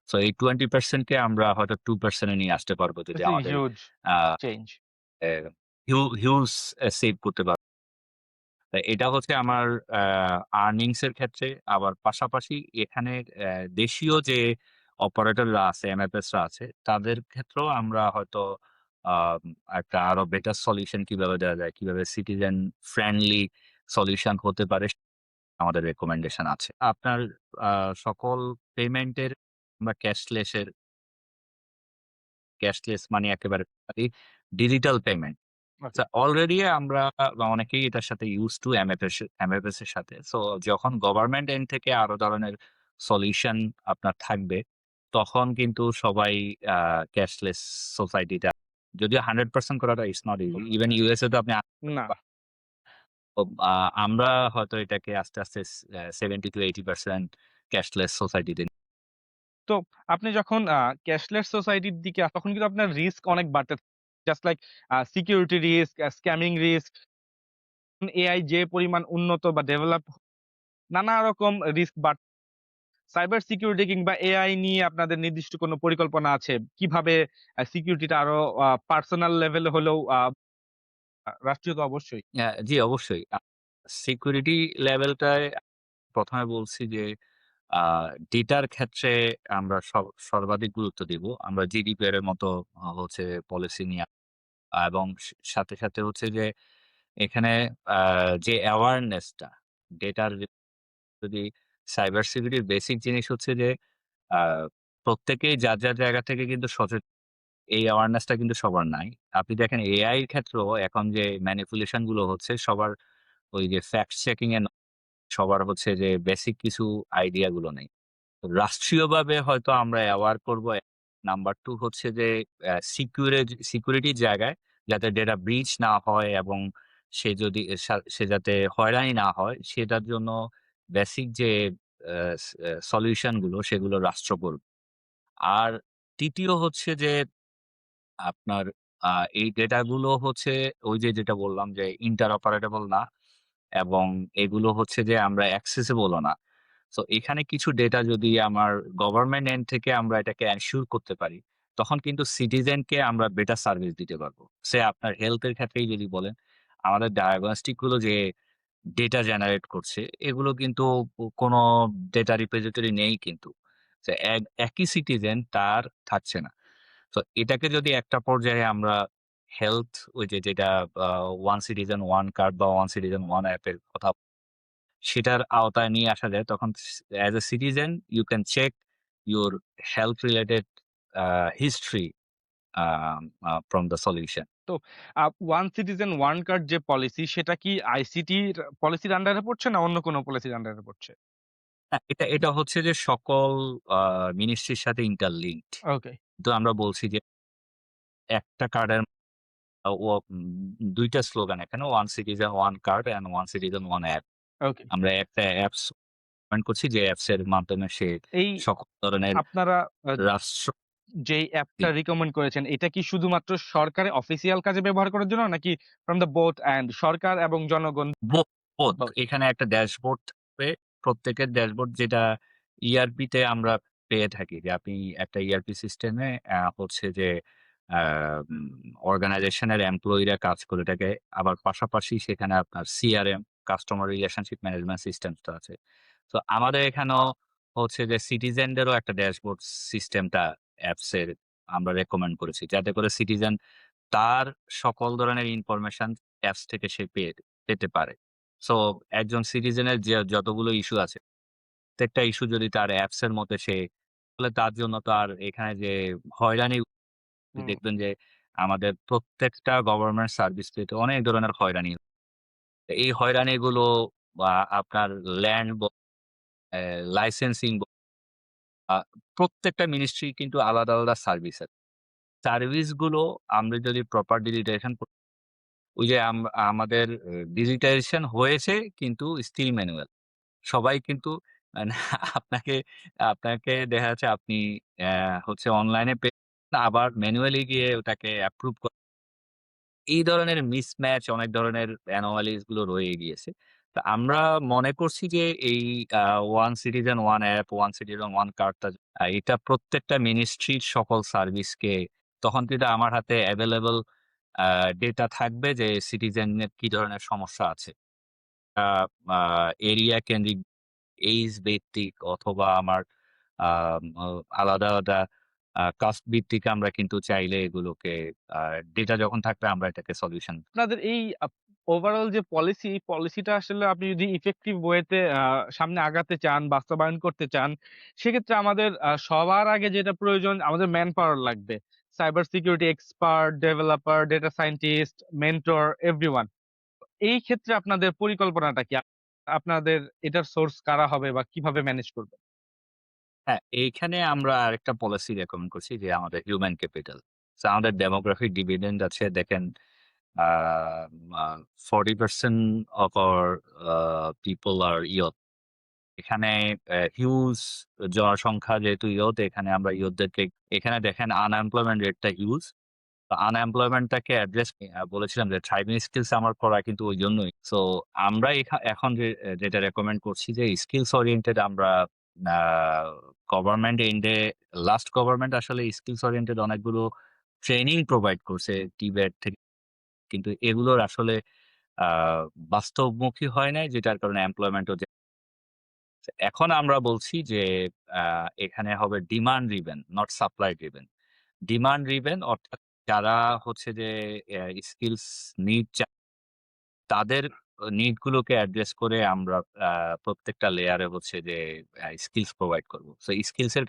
সো এই 20% কে আমরা হয়তো 2% এ নিয়ে আসতে পারবো যদি
ইটস এ
আমাদের
huge
a
change.
A huge save করতে পারবো। এটা হচ্ছে আমার আ আর্নিংস এর ক্ষেত্রে। আবার পাশাপাশি এখানে দেশীয় যে অপারেটররা আছে, এমএফএসরা আছে, তাদের ক্ষেত্রেও আমরা হয়তো আম একটা আরো বেটার সলিউশন কিভাবে দেওয়া যায়, কিভাবে সিটিজেন ফ্রেন্ডলি সলিউশন হতে পারে আমাদের রেকমেন্ডেশন আছে। আপনার আ সকল পেমেন্টের বা ক্যাশলেস মানে একেবারে ডিজিটাল পেমেন্ট।
ওকে।
আচ্ছা, অলরেডি আমরা অনেকেই এটার সাথে ইউজড টু এমএফএস এর সাথে। সো যখন গভর্নমেন্ট এন্ড থেকে আরো ধরনের সলিউশন আপনার থাকবে, তখন কিন্তু সবাই আ ক্যাশলেস সোসাইটিটা যদিও 100% করাটা it's not easy. Even USA তো আপনি
না।
তো আমরা হয়তো এটাকে আস্তে, আস্তে 70-80% ক্যাশলেস সোসাইটিতে
তো আপনি যখন ক্যাশলেস সোসাইটির দিকে তখন কিন্তু আপনার রিস্ক অনেক বাড়তে just like security risk, scamming risk, AI যে পরিমাণ উন্নত বা ডেভেলপ নানা রকম রিস্ক সাইবার সিকিউরিটি কিংবা এআই নিয়ে আপনাদের নির্দিষ্ট কোনো পরিকল্পনা আছে? কিভাবে সিকিউরিটিটা আরো পার্সোনাল লেভেলে হলেও রাষ্ট্রীয় তো অবশ্যই।
জি অবশ্যই। সিকিউরিটি লেভেলটায় ১ম এ বলছি যে আ ডেটার ক্ষেত্রে আমরা সর্বাধিক গুরুত্ব দিব। আমরা GDPR এর মতো হচ্ছে পলিসি নিয়ে এবং সাথে, সাথে হচ্ছে যে এখানে আ যে অ্যাওয়ারনেস টা ডেটার যদি সাইবার সিকিউরিটির বেসিক জিনিস হচ্ছে যে আ প্রত্যেকেই যার জায়গা থেকে কিন্তু এই অ্যাওয়ারনেস টা কিন্তু সবার নাই। আপনি দেখেন এআই এর ক্ষেত্রেও এখন যে ম্যানিপুলেশন গুলো হচ্ছে সবার ওই যে ফ্যাক্ট চেকিং এ সবার হচ্ছে যে বেসিক কিছু আইডিয়া গুলো নেই। রাষ্ট্রীয়ভাবে হয়তো আমরা অ্যাওয়ার করব। নাম্বার 2 হচ্ছে যে সিকিউরিটির জায়গায় যাতে ডেটা ব্রিচ না হয় এবং সে যদি সে যাতে হয়রানি না হয় সেটার জন্য বেসিক যে সলিউশন গুলো সেগুলো রাষ্ট্র করবে। আর ৩য় হচ্ছে যে আপনার আ এই ডেটা গুলো হচ্ছে ওই যে যেটা বললাম যে ইন্টারঅপারেটেবল না এবং এগুলো হচ্ছে যে আমরা অ্যাক্সেসিবল ও না। সো এখানে কিছু ডেটা যদি আমার গভর্নমেন্ট এন্ড থেকে আমরা এটাকে এনশিওর করতে পারি, তখন কিন্তু সিটিজেনকে আমরা বেটার সার্ভিস দিতে পারবো। সে আপনার হেলথ এর ক্ষেত্রেই যদি বলেন, আমাদের ডায়াগনস্টিক গুলো যে ডেটা জেনারেট করছে, এগুলো কিন্তু কোনো ডেটা রিপোজিটরি নেই কিন্তু। সো একই সিটিজেন তার থাকছে না। তো এটাকে যদি একটা পর্যায়ে আমরা হেলথ ওই যে যেটা uh one citizen one card বা ওয়ান সিটিজেন ওয়ান অ্যাপ এর কথা সেটার আওতায় নিয়ে আসা যায় তখন as a citizen you can check your health related history from the solution.
তো ওয়ান সিটিজেন ওয়ান কার্ড যে পলিসি সেটা কি আইসিটির পলিসির আন্ডারে পড়ছে না অন্য কোনো পলিসির আন্ডারে পড়ছে?
হ্যাঁ, এটা হচ্ছে যে সকল আ মিনিস্ট্রির সাথে ইন্টারলিঙ্কড।
ওকে,
তো আমরা বলছি যে একটা কার্ডের আ ও ২ টা স্লোগান এখানে one citizen one card and one citizen one app.
Okay.
আমরা একটা অ্যাপস পয়েন্ট করছি যে অ্যাপস এর মাধ্যমে সে
এই
সকল ধরনের
আপনারা আ
রাষ্ট্র
যেই অ্যাপটা রিকমেন্ড করেছেন এটা কি শুধুমাত্র সরকারের অফিসিয়াল কাজে ব্যবহার করার জন্য নাকি ফ্রম দ্যা বোথ এন্ড সরকার এবং জনগণ
বোথ
both?
এখানে একটা ড্যাশবোর্ড থাকবে। প্রত্যেকের ড্যাশবোর্ড যেটা ইআরপি তে আমরা পেয়ে থাকি যে আপনি একটা ইআরপি সিস্টেমে হচ্ছে যে আ উম অর্গানাইজেশনের এমপ্লয়িরা কাজ করে থাকে। আবার পাশাপাশি সেখানে আপনার সিআরএম কাস্টমার রিলেশনশিপ ম্যানেজমেন্ট সিস্টেমটা আছে। তো আমাদের এখানেও হচ্ছে যে সিটিজেনদেরও একটা ড্যাশবোর্ড সিস্টেমটা অ্যাপস এর আমরা রেকমেন্ড করেছি। যাতে করে সিটিজেন তার সকল ধরনের ইনফরমেশন অ্যাপস থেকে সে পেতে পারে। সো একজন সিটিজেনের যে যতগুলো ইস্যু আছে, প্রত্যেকটা ইস্যু যদি তার অ্যাপস এর মধ্যে সে তাহলে তার জন্য তো আর এখানে যে হয়রানি
হুম,
দেখবেন যে আমাদের প্রত্যেকটা গভর্নমেন্ট সার্ভিস পেতে অনেক ধরনের হয়রানি। এই হয়রানিগুলো বা আপনার ল্যান্ড লাইসেন্সিং আ প্রত্যেকটা মিনিস্ট্রি কিন্তু আলাদা, আলাদা সার্ভিস আছে। সার্ভিস গুলো আমরা যদি প্রপার ডিলিগেশন ওই যে আমাদের ডিজিটাইজেশন হয়েছে কিন্তু স্টিল ম্যানুয়াল। সবাই কিন্তু মানে আপনাকে আপনাকে দেখা যাচ্ছে আপনি অ্যা হচ্ছে অনলাইনে আবার ম্যানুয়ালি গিয়ে ওটাকে অ্যাপ্রুভ এই ধরনের মিসম্যাচ অনেক ধরনের অ্যানোমালিস গুলো রয়ে গিয়েছে। তো আমরা মনে করছি যে এই আ one citizen one app, one citizen one কার্ডটা এটা প্রত্যেকটা মিনিস্ট্রির সকল সার্ভিসকে তখন কিন্তু আমার হাতে এভেইলেবল আ ডেটা থাকবে যে সিটিজেনের কি ধরনের সমস্যা আছে। আ আ এরিয়া কেন্দ্রিক, এইজ ভিত্তিক অথবা আমার আলাদা, আলাদা কাস্ট ভিত্তিক আমরা কিন্তু চাইলে এগুলোকে আ ডেটা যখন থাকবে আমরা এটাকে সলিউশন
আপনাদের এই ওভারঅল যে পলিসি, এই পলিসিটা আসলে আপনি যদি ইফেক্টিভ ওয়েতে সামনে আগাতে চান, বাস্তবায়ন করতে চান, সেক্ষেত্রে আমাদের সবার আগে যেটা প্রয়োজন আমাদের ম্যান পাওয়ার লাগবে। Cyber security expert, developer, data scientist, mentor, everyone. এই ক্ষেত্রে আপনাদের পরিকল্পনাটা কি? আপনাদের এটার সোর্স কারা হবে বা কিভাবে ম্যানেজ করবেন?
হ্যাঁ, এইখানে আমরা আরেকটা পলিসি রেকমেন্ড করছি যে আমাদের হিউম্যান ক্যাপিটাল। সো আমাদের ডেমোগ্রাফিক ডিভিডেন্ড আছে দেখেন uh uh 40% of our people are youth. এখানে হিউজ জনসংখ্যা যেহেতু ইয়থ এখানে আমরা ইয়থদেরকে এখানে দেখেন আনএমপ্লয়মেন্ট রেটটা হিউজ। তো আনএমপ্লয়মেন্টটাকে অ্যাড্রেস বলেছিলাম যে থ্রাইভিং স্কিলস আমার করা কিন্তু ওইজন্যই। সো আমরা এখন যেটা রেকমেন্ড করছি যে স্কিলস ওরিয়েন্টেড আমরা আ government and a last government আসলে স্কিলস ওরিয়েন্টেড অনেকগুলো ট্রেনিং প্রোভাইড করছে টিবেট থেকে। কিন্তু এগুলোর আসলে আ বাস্তবমুখী হয় নাই যেটার কারণে এমপ্লয়মেন্টও এখন আমরা বলছি যে আ এখানে হবে demand driven not supply driven. Demand driven অর্থাৎ যারা হচ্ছে যে স্কিলস নিড তাদের নিড গুলোকে অ্যাড্রেস করে আমরা আ প্রত্যেকটা লেয়ারে হচ্ছে যে স্কিলস প্রোভাইড করব। সো স্কিলস এর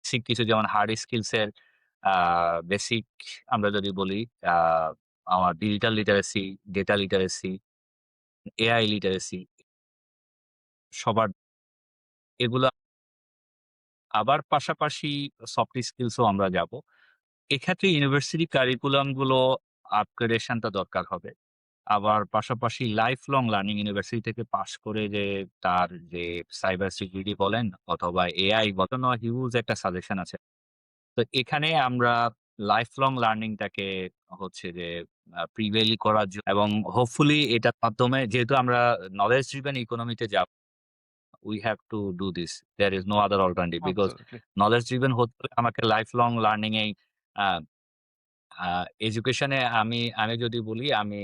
বেসিক কিছু যেমন হার্ড স্কিলস এর আ বেসিক আমরা যদি বলি আ আমার digital literacy, data literacy, AI literacy সবার এগুলা আবার পাশাপাশি সফট স্কিলস ও আমরা যাব। এক্ষেত্রে ইউনিভার্সিটি কারিকুলাম গুলো আপগ্রেডেশন টা দরকার হবে। আবার পাশাপাশি লাইফ লং লার্নিং ইউনিভার্সিটি থেকে পাস করে যে তার যে সাইবার সিকিউরিটি বলেন অথবা এআই বলেন হিউজ একটা সাজেশন আছে। তো এখানে আমরা লাইফ লং লার্নিং টাকে হচ্ছে যে প্রিভেইল করার এবং হোপফুলি এটার মাধ্যমে যেহেতু আমরা নলেজ ড্রিভেন ইকোনমিতে যাব, we have to do this. There is no other alternative because
absolutely.
Knowledge driven হতে হলে আমাকে লাইফ লং লার্নিং এই আ আ এডুকেশনে আমি যদি বলি আমি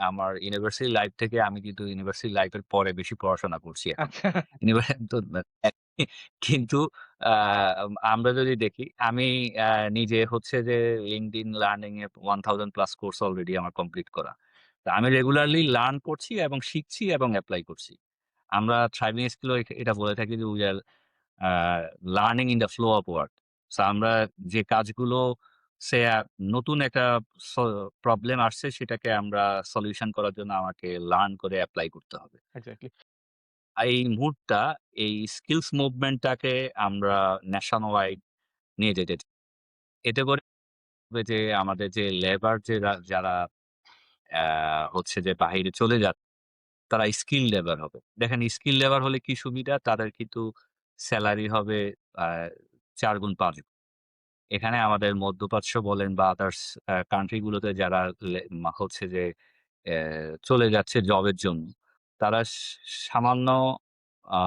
আমার ইউনিভার্সিটি লাইফ থেকে আমি কিন্তু ইউনিভার্সিটি লাইফ এর পরে বেশি পড়াশোনা করছি এখন।
আচ্ছা।
তো কিন্তু আ আমরা যদি দেখি আমি আ নিজে হচ্ছে যে LinkedIn লার্নিং এ 1000 প্লাস কোর্স অলরেডি আমার কমপ্লিট করা। তো আমি রেগুলারলি লার্ন করছি এবং শিখছি এবং এপ্লাই করছি। আমরা থ্রাইভিং স্কিল এ এটা বলে থাকি যে we R a learning in the flow of work. So আমরা যে কাজগুলো সে নতুন একটা স প্রবলেম আসছে সেটাকে আমরা সলিউশন করার জন্য আমাকে লার্ন করে এপ্লাই করতে হবে।
এক্সাক্টলি।
এই মুহূর্তটা এই স্কিলস মুভমেন্টটাকে আমরা ন্যাশন ওয়াইড নিয়ে যেতে চাই। এতে করে হবে যে আমাদের যে লেবার যারা অ্যা হচ্ছে যে বাহিরে চলে যাচ্ছে তারা স্কিল লেবার হবে। দেখেন স্কিল লেবার হলে কি সুবিধা? তাদের কিন্তু সেলারি হবে আ ৪ গুণ ৫ গুণ। এখানে আমাদের মধ্যপ্রাচ্য বলেন বা আদার্স কান্ট্রি গুলোতে যারা হচ্ছে যে অ্যা চলে যাচ্ছে জবের জন্য, তারা সামান্য আ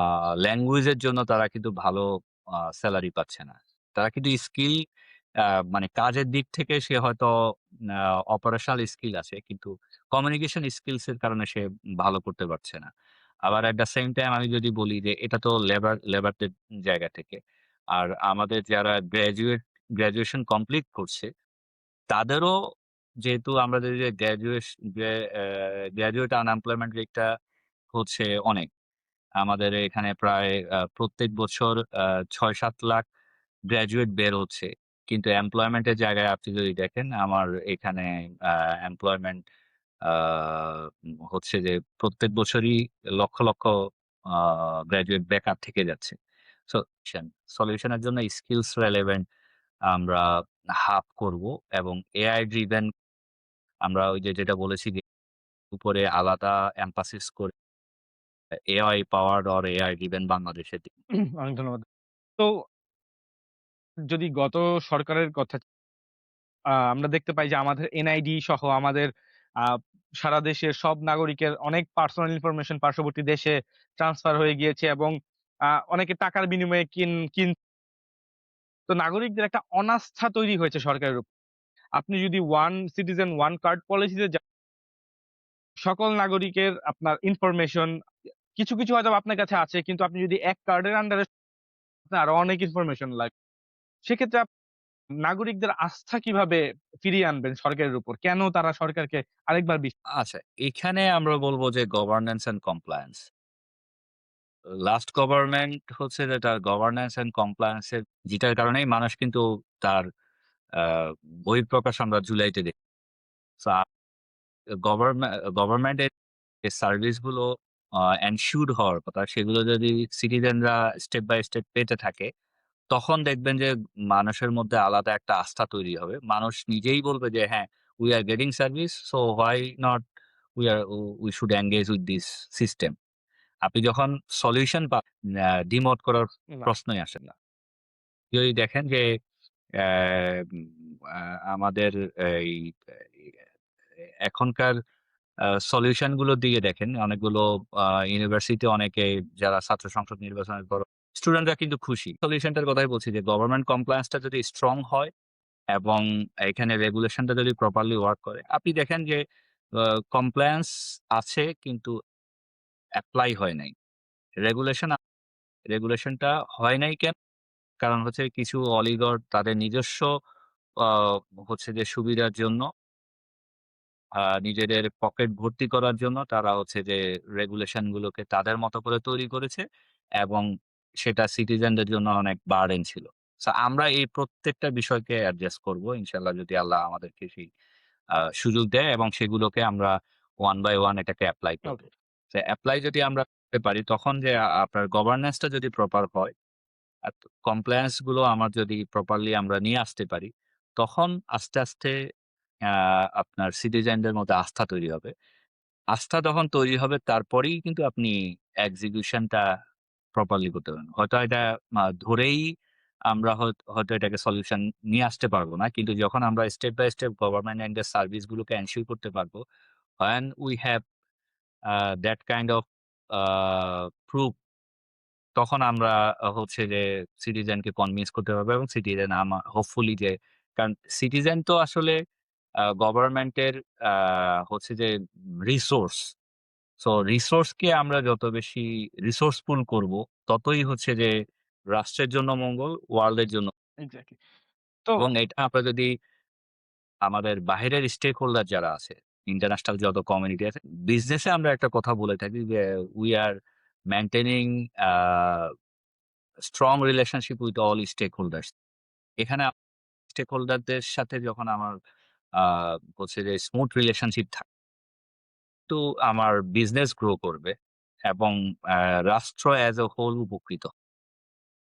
ল্যাঙ্গুয়েজ এর জন্য তারা কিন্তু ভালো সেলারি পাচ্ছে না। তারা কিন্তু স্কিল আ মানে কাজের দিক থেকে সে হয়তো আ অপারেশনাল স্কিল আছে। কিন্তু কমিউনিকেশন স্কিলস এর কারণে সে ভালো করতে পারছে না। আবার এট দ্যা সেম টাইম আমি যদি বলি যে এটা তো লেবারদের জায়গা থেকে। আর আমাদের যারা গ্র্যাজুয়েশন কমপ্লিট করছে, তাদেরও যেহেতু আমাদের যে গ্র্যাজুয়েট আনএমপ্লয়মেন্ট রেটটা হচ্ছে অনেক। আমাদের এখানে প্রায় প্রত্যেক বছর ৬-৭ লাখ গ্র্যাজুয়েট বের হচ্ছে। কিন্তু এমপ্লয়মেন্ট এর জায়গায় আপনি যদি দেখেন আমার এখানে আ এমপ্লয়মেন্ট আ হচ্ছে যে প্রত্যেক বছরই লক্ষ, লক্ষ আ গ্র্যাজুয়েট বেকার থেকে যাচ্ছে। সো সলিউশন এর জন্য স্কিলস রেলেভেন্ট আমরা হাব করব এবং এআই ড্রিভেন আমরা ওই যে যেটা বলেছি যে উপরে আলাদা এমফাসিস করে AI powered or AI driven বাংলাদেশের দিকে।
অনেক ধন্যবাদ। তো যদি গত সরকারের কথা আমরা দেখতে পাই যে আমাদের এনআইডি সহ আমাদের আ সারা দেশের সব নাগরিকের অনেক পার্সোনাল ইনফরমেশন পার্শ্ববর্তী দেশে ট্রান্সফার হয়ে গিয়েছে এবং অনেকে টাকার বিনিময়ে তো নাগরিকদের একটা অনাস্থা তৈরি হয়েছে সরকারের উপর। আপনি যদি ওয়ান সিটিজেন ওয়ান কার্ড পলিসিতে সকল নাগরিকের আপনার ইনফরমেশন কিছু, কিছু হয়তোবা আপনার কাছে আছে। কিন্তু আপনি যদি এক কার্ডের আন্ডারে আরো অনেক ইনফরমেশন লাগবে। সেক্ষেত্রে নাগরিকদের আস্থা কিভাবে ফিরিয়ে আনবেন সরকারের উপর? কেন তারা সরকারকে আরেকবার
আচ্ছা, এখানে আমরা বলব যে governance and compliance. Last government হচ্ছে যে তার গভর্নেন্স অ্যান্ড কমপ্লায়েন্স এর যেটার কারণেই মানুষ কিন্তু তার আ বহিঃপ্রকাশ আমরা জুলাইতে দেখি। সো গভর্নমেন্টের যে সার্ভিস গুলো এনশিওরড হওয়ার কথা সেগুলো যদি সিটিজেনরা স্টেপ বাই স্টেপ পেতে থাকে, তখন দেখবেন যে মানুষের মধ্যে আলাদা একটা আস্থা তৈরি হবে। মানুষ নিজেই বলবে যে, "হ্যাঁ, we are getting service, so why not we should engage with this system." আপনি যখন সলিউশন ডিমোট করার
না।
প্রশ্নই আসে না। যদি দেখেন যে অ্যা উম আ আমাদের এই এখনকার সলিউশন গুলোর দিকে দেখেন অনেকগুলো আ ইউনিভার্সিটি অনেকে যারা ছাত্র সংসদ নির্বাচনের পর স্টুডেন্টরা কিন্তু খুশি। সলিউশনটার কথাই বলছি যে গভর্নমেন্ট কমপ্লায়েন্স টা যদি স্ট্রং হয় এবং এখানে রেগুলেশনটা যদি প্রপারলি ওয়ার্ক করে, আপনি দেখেন যে আ কমপ্লায়েন্স আছে কিন্তু এপ্লাই হয় নাই। রেগুলেশন রেগুলেশনটা হয় নাই কেন? কারণ হচ্ছে কিছু অলিগর তাদের নিজস্ব আ হচ্ছে যে সুবিধার জন্য নিজেদের পকেট ভর্তি করার জন্য তারা হচ্ছে যে রেগুলেশন গুলোকে তাদের মতো করে তৈরি করেছে এবং সেটা সিটিজেনদের জন্য অনেক বার্ডেন ছিল। সো আমরা এই প্রত্যেকটা বিষয়কে অ্যাড্রেস করব ইনশাআল্লাহ যদি আল্লাহ আমাদেরকে সেই সুযোগ দেয় এবং সেগুলোকে আমরা ওয়ান বাই ওয়ান এটাকে এপ্লাই করব।
ওকে।
সো এপ্লাই যদি আমরা করতে পারি তখন যে আপনার গভর্নেন্স টা যদি প্রপার হয় আর কমপ্লায়েন্স গুলো আমার যদি প্রপারলি আমরা নিয়ে আসতে পারি, তখন আস্তে, আস্তে আ আপনার সিটিজেনদের মধ্যে আস্থা তৈরি হবে। আস্থা যখন তৈরি হবে তারপরেই কিন্তু আপনি এক্সিকিউশন টা প্রপারলি করতে পারবেন। হয়তো এটা ধরেই আমরা হয়তো এটাকে সলিউশন নিয়ে আসতে পারব না। কিন্তু যখন আমরা step by step government and এর সার্ভিস গুলোকে এনশিওর করতে পারবো, when we have that kind of proof তখন আমরা হচ্ছে যে সিটিজেনকে কনভিন্স করতে পারবো এবং সিটিজেন হোপফুলি যে কারণ সিটিজেন তো আসলে গভর্নমেন্টের আ হচ্ছে যে রিসোর্স। সো রিসোর্স কে আমরা যত বেশি রিসোর্সফুল করব, ততই হচ্ছে যে রাষ্ট্রের জন্য মঙ্গল, ওয়ার্লড এর জন্য
এক্সাক্টলি। তো
এবং এটা আমরা যদি আমাদের বাহিরের স্টেক হোল্ডার যারা আছে, ইন্টারন্যাশনাল যত কমিউনিটি আছে, বিজনেসে আমরা একটা কথা বলে থাকি যে, "we are maintaining a strong relationship with all stakeholders." এখানে স্টেক হোল্ডারদের সাথে যখন আমার আ হচ্ছে যে স্মুথ রিলেশনশিপ তো আমার বিজনেস গ্রো করবে এবং আ রাষ্ট্র এস এ হোল উপকৃত।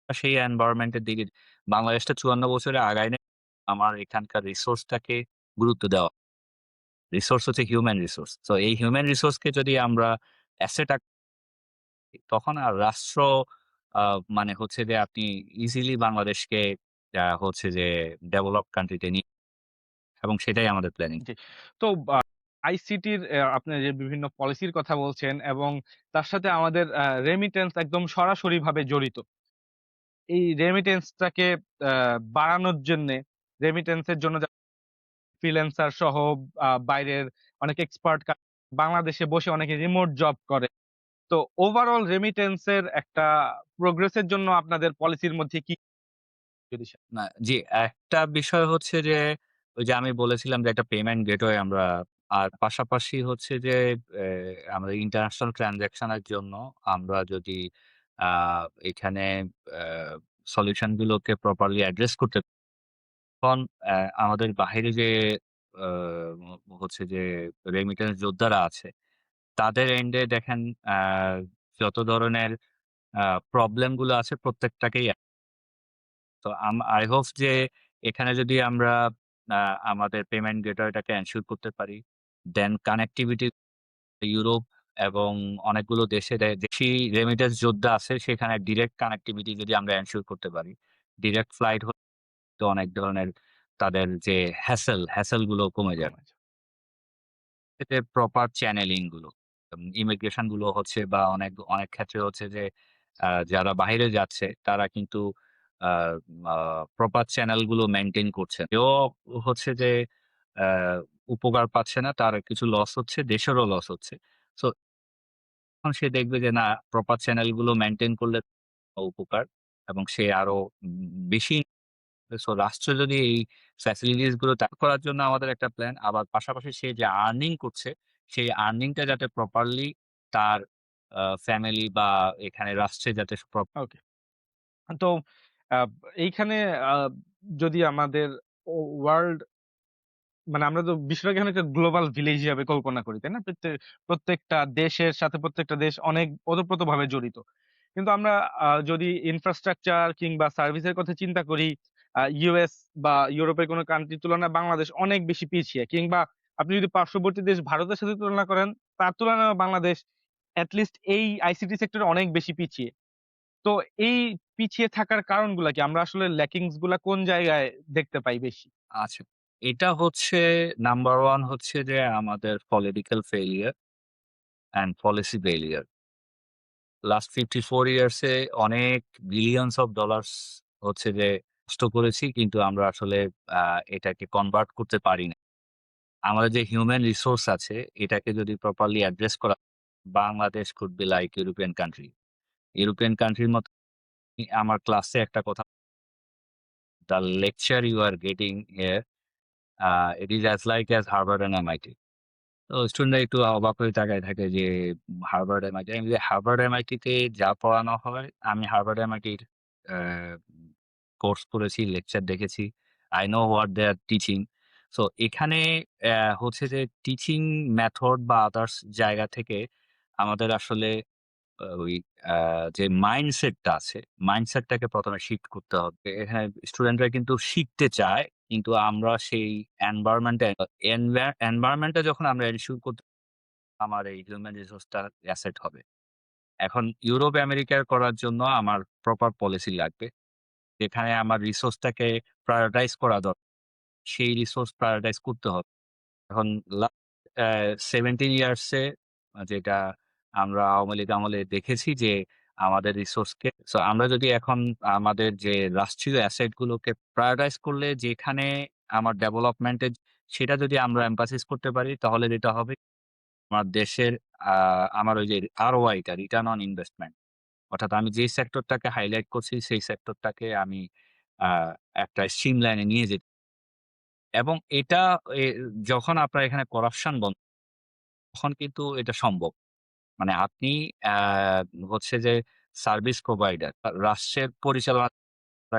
সেই এনভায়রনমেন্ট এর দিকে বাংলাদেশটা ৫৪ বছরে আগায় নাই। আমার এখানকার রিসোর্সটাকে গুরুত্ব দেওয়া। রিসোর্স হচ্ছে হিউম্যান রিসোর্স। সো এই হিউম্যান রিসোর্স কে যদি আমরা অ্যাসেট তখন আর রাষ্ট্র আ মানে হচ্ছে যে আপনি ইজিলি বাংলাদেশকে হচ্ছে যে ডেভেলপড কান্ট্রি তে নিয়ে এবং সেটাই আমাদের প্ল্যানিং।
জি। তো আইসিটির আপনি যে বিভিন্ন পলিসির কথা বলছেন এবং তার সাথে আমাদের রেমিটেন্স একদম সরাসরিভাবে জড়িত। এই রেমিটেন্সটাকে আ বাড়ানোর জন্যে রেমিটেন্স এর জন্য ফ্রিল্যান্সার সহ বাইরের অনেক এক্সপার্ট বাংলাদেশে বসে অনেকে রিমোট জব করে। তো ওভারঅল রেমিটেন্স এর একটা প্রোগ্রেস এর জন্য আপনাদের পলিসির মধ্যে কি যদি
না, জি, একটা বিষয় হচ্ছে যে, ওই যে আমি বলেছিলাম যে একটা পেমেন্ট গেটওয়ে আমরা আর পাশাপাশি হচ্ছে যে আমাদের ইন্টারন্যাশনাল ট্রান্সেকশন এর জন্য আমরা যদি আ এখানে আ সলিউশন গুলোকে প্রপারলি অ্যাড্রেস করতে তখন আমাদের বাহিরে যে আ হচ্ছে যে রেমিটেন্স যোদ্ধারা আছে, তাদের এন্ড এ দেখেন আ যত ধরনের আ প্রবলেম গুলো আছে প্রত্যেকটাকেই তো I hope যে এখানে যদি আমরা আ আমাদের পেমেন্ট গেটওয়েটাকে এনশিওর করতে পারি, দেন কানেক্টিভিটি ইউরোপ এবং অনেকগুলো দেশি রেমিটেন্স যোদ্ধা আছে সেখানে ডিরেক্ট কানেক্টিভিটি যদি আমরা এনশিওর করতে পারি। ডিরেক্ট ফ্লাইট হলে তো অনেক ধরনের তাদের যে হ্যাসেল গুলো কমে যাবে।
কমেছে?
এতে প্রপার চ্যানেলিং গুলো ইমিগ্রেশন গুলো হচ্ছে বা অনেক ক্ষেত্রে হচ্ছে যে যারা বাহিরে যাচ্ছে তারা কিন্তু আ আ প্রপার চ্যানেল গুলো মেইনটেইন করছে। কেউ হচ্ছে যে আ উপকার পাচ্ছে না। তার কিছু লস হচ্ছে, দেশেরও লস হচ্ছে। সো তখন সে দেখবে যে না প্রপার চ্যানেল গুলো মেইনটেইন করলে উপকার। এবং সে আরো বেশি সো রাষ্ট্র যদি এই ফ্যাসিলিটিস গুলো ত্যাগ করার জন্য আমাদের একটা প্ল্যান, আবার পাশাপাশি সে যে আর্নিং করছে, সেই আর্নিং টা যাতে প্রপারলি তার ফ্যামিলি বা এখানে রাষ্ট্রে যাতে
ওকে। তো আ এইখানে আ যদি আমাদের ওয়ার্লড মানে আমরা তো বিষয়টাকে এখন একটা গ্লোবাল ভিলেজ হিসাবে কল্পনা করি, তাই না? প্রত্যেকটা দেশের সাথে প্রত্যেকটা দেশ অনেক ওতপ্রোতভাবে জড়িত। কিন্তু আমরা যদি ইনফ্রাস্ট্রাকচার কিংবা সার্ভিসের কথা চিন্তা করি, ইউএস বা ইউরোপের কোনো কান্ট্রির তুলনায় বাংলাদেশ অনেক বেশি পিছিয়ে। কিংবা আপনি যদি পার্শ্ববর্তী দেশ ভারতের সাথে তুলনা করেন, তার তুলনায় বাংলাদেশ এট লিস্ট এই আইসিটি সেক্টরে অনেক বেশি পিছিয়ে। তো এই পিছিয়ে থাকার কারণগুলা কি? আমরা আসলে ল্যাকিংস গুলা কোন জায়গায় দেখতে পাই বেশি?
আছে। এটা হচ্ছে নাম্বার 1 হচ্ছে যে আমাদের political failure and policy failure. Last 54 years এ অনেক বিলিয়নস অফ ডলার্স হচ্ছে যে নষ্ট করেছি, কিন্তু আমরা আসলে আ এটাকে কনভার্ট করতে পারি না। আমাদের যে হিউম্যান রিসোর্স আছে, এটাকে যদি প্রপারলি অ্যাড্রেস করা, Bangladesh could be like European country. European কান্ট্রির মতো আমার ক্লাসে একটা কথা, "the lecture you are getting here it is as like as Harvard and MIT." তো স্টুডেন্টরা একটু অবাক হয়ে তাকায় থাকে যে হার্ভার্ড এমআইটি। আমি যে হার্ভার্ড এমআইটিতে যা পড়ানো হয়, আমি হার্ভার্ড এমআইটির আ কোর্স করেছি, লেকচার দেখেছি। I know what they are teaching. So এখানে হচ্ছে যে টিচিং মেথড বা আদার্স জায়গা থেকে আমাদের আসলে ওই আ যে মাইন্ডসেটটা আছে, মাইন্ডসেটটাকে ১ম এ শিফট করতে হবে। এখানে স্টুডেন্টরা কিন্তু শিখতে চায়। কিন্তু আমরা সেই এনভায়রনমেন্ট টা যখন আমরা এনশিওর করতে, আমার এই হিউম্যান রিসোর্সটা অ্যাসেট হবে। এখন ইউরোপ আমেরিকার করার জন্য আমার প্রপার পলিসি লাগবে। যেখানে আমার রিসোর্সটাকে প্রায়োরিটাইজ করা দরকার। সেই রিসোর্স প্রায়োরিটাইজ করতে হবে। এখন লা অ্যা 17 ইয়ার্স এ যেটা আমরা আওয়ামী লীগ আমলে দেখেছি যে আমাদের রিসোর্সকে সো আমরা যদি এখন আমাদের যে রাষ্ট্রীয় অ্যাসেট গুলোকে প্রায়োরিটাইজ করলে যেখানে আমার ডেভেলপমেন্ট এর, সেটা যদি আমরা এমফাসিস করতে পারি, তাহলে যেটা হবে আমার দেশের আ আমার ওই যে ROI টা, রিটার্ন অন ইনভেস্টমেন্ট, অর্থাৎ আমি যেই সেক্টরটাকে হাইলাইট করছি সেই সেক্টরটাকে আমি আ একটা স্ট্রিমলাইন এ নিয়ে যেতে, এবং এটা এ যখন আপনার এখানে করাপশন বন্ধ, তখন কিন্তু এটা সম্ভব। মানে আপনি অ্যা হচ্ছে যে সার্ভিস প্রোভাইডার। রাষ্ট্রের পরিচালনা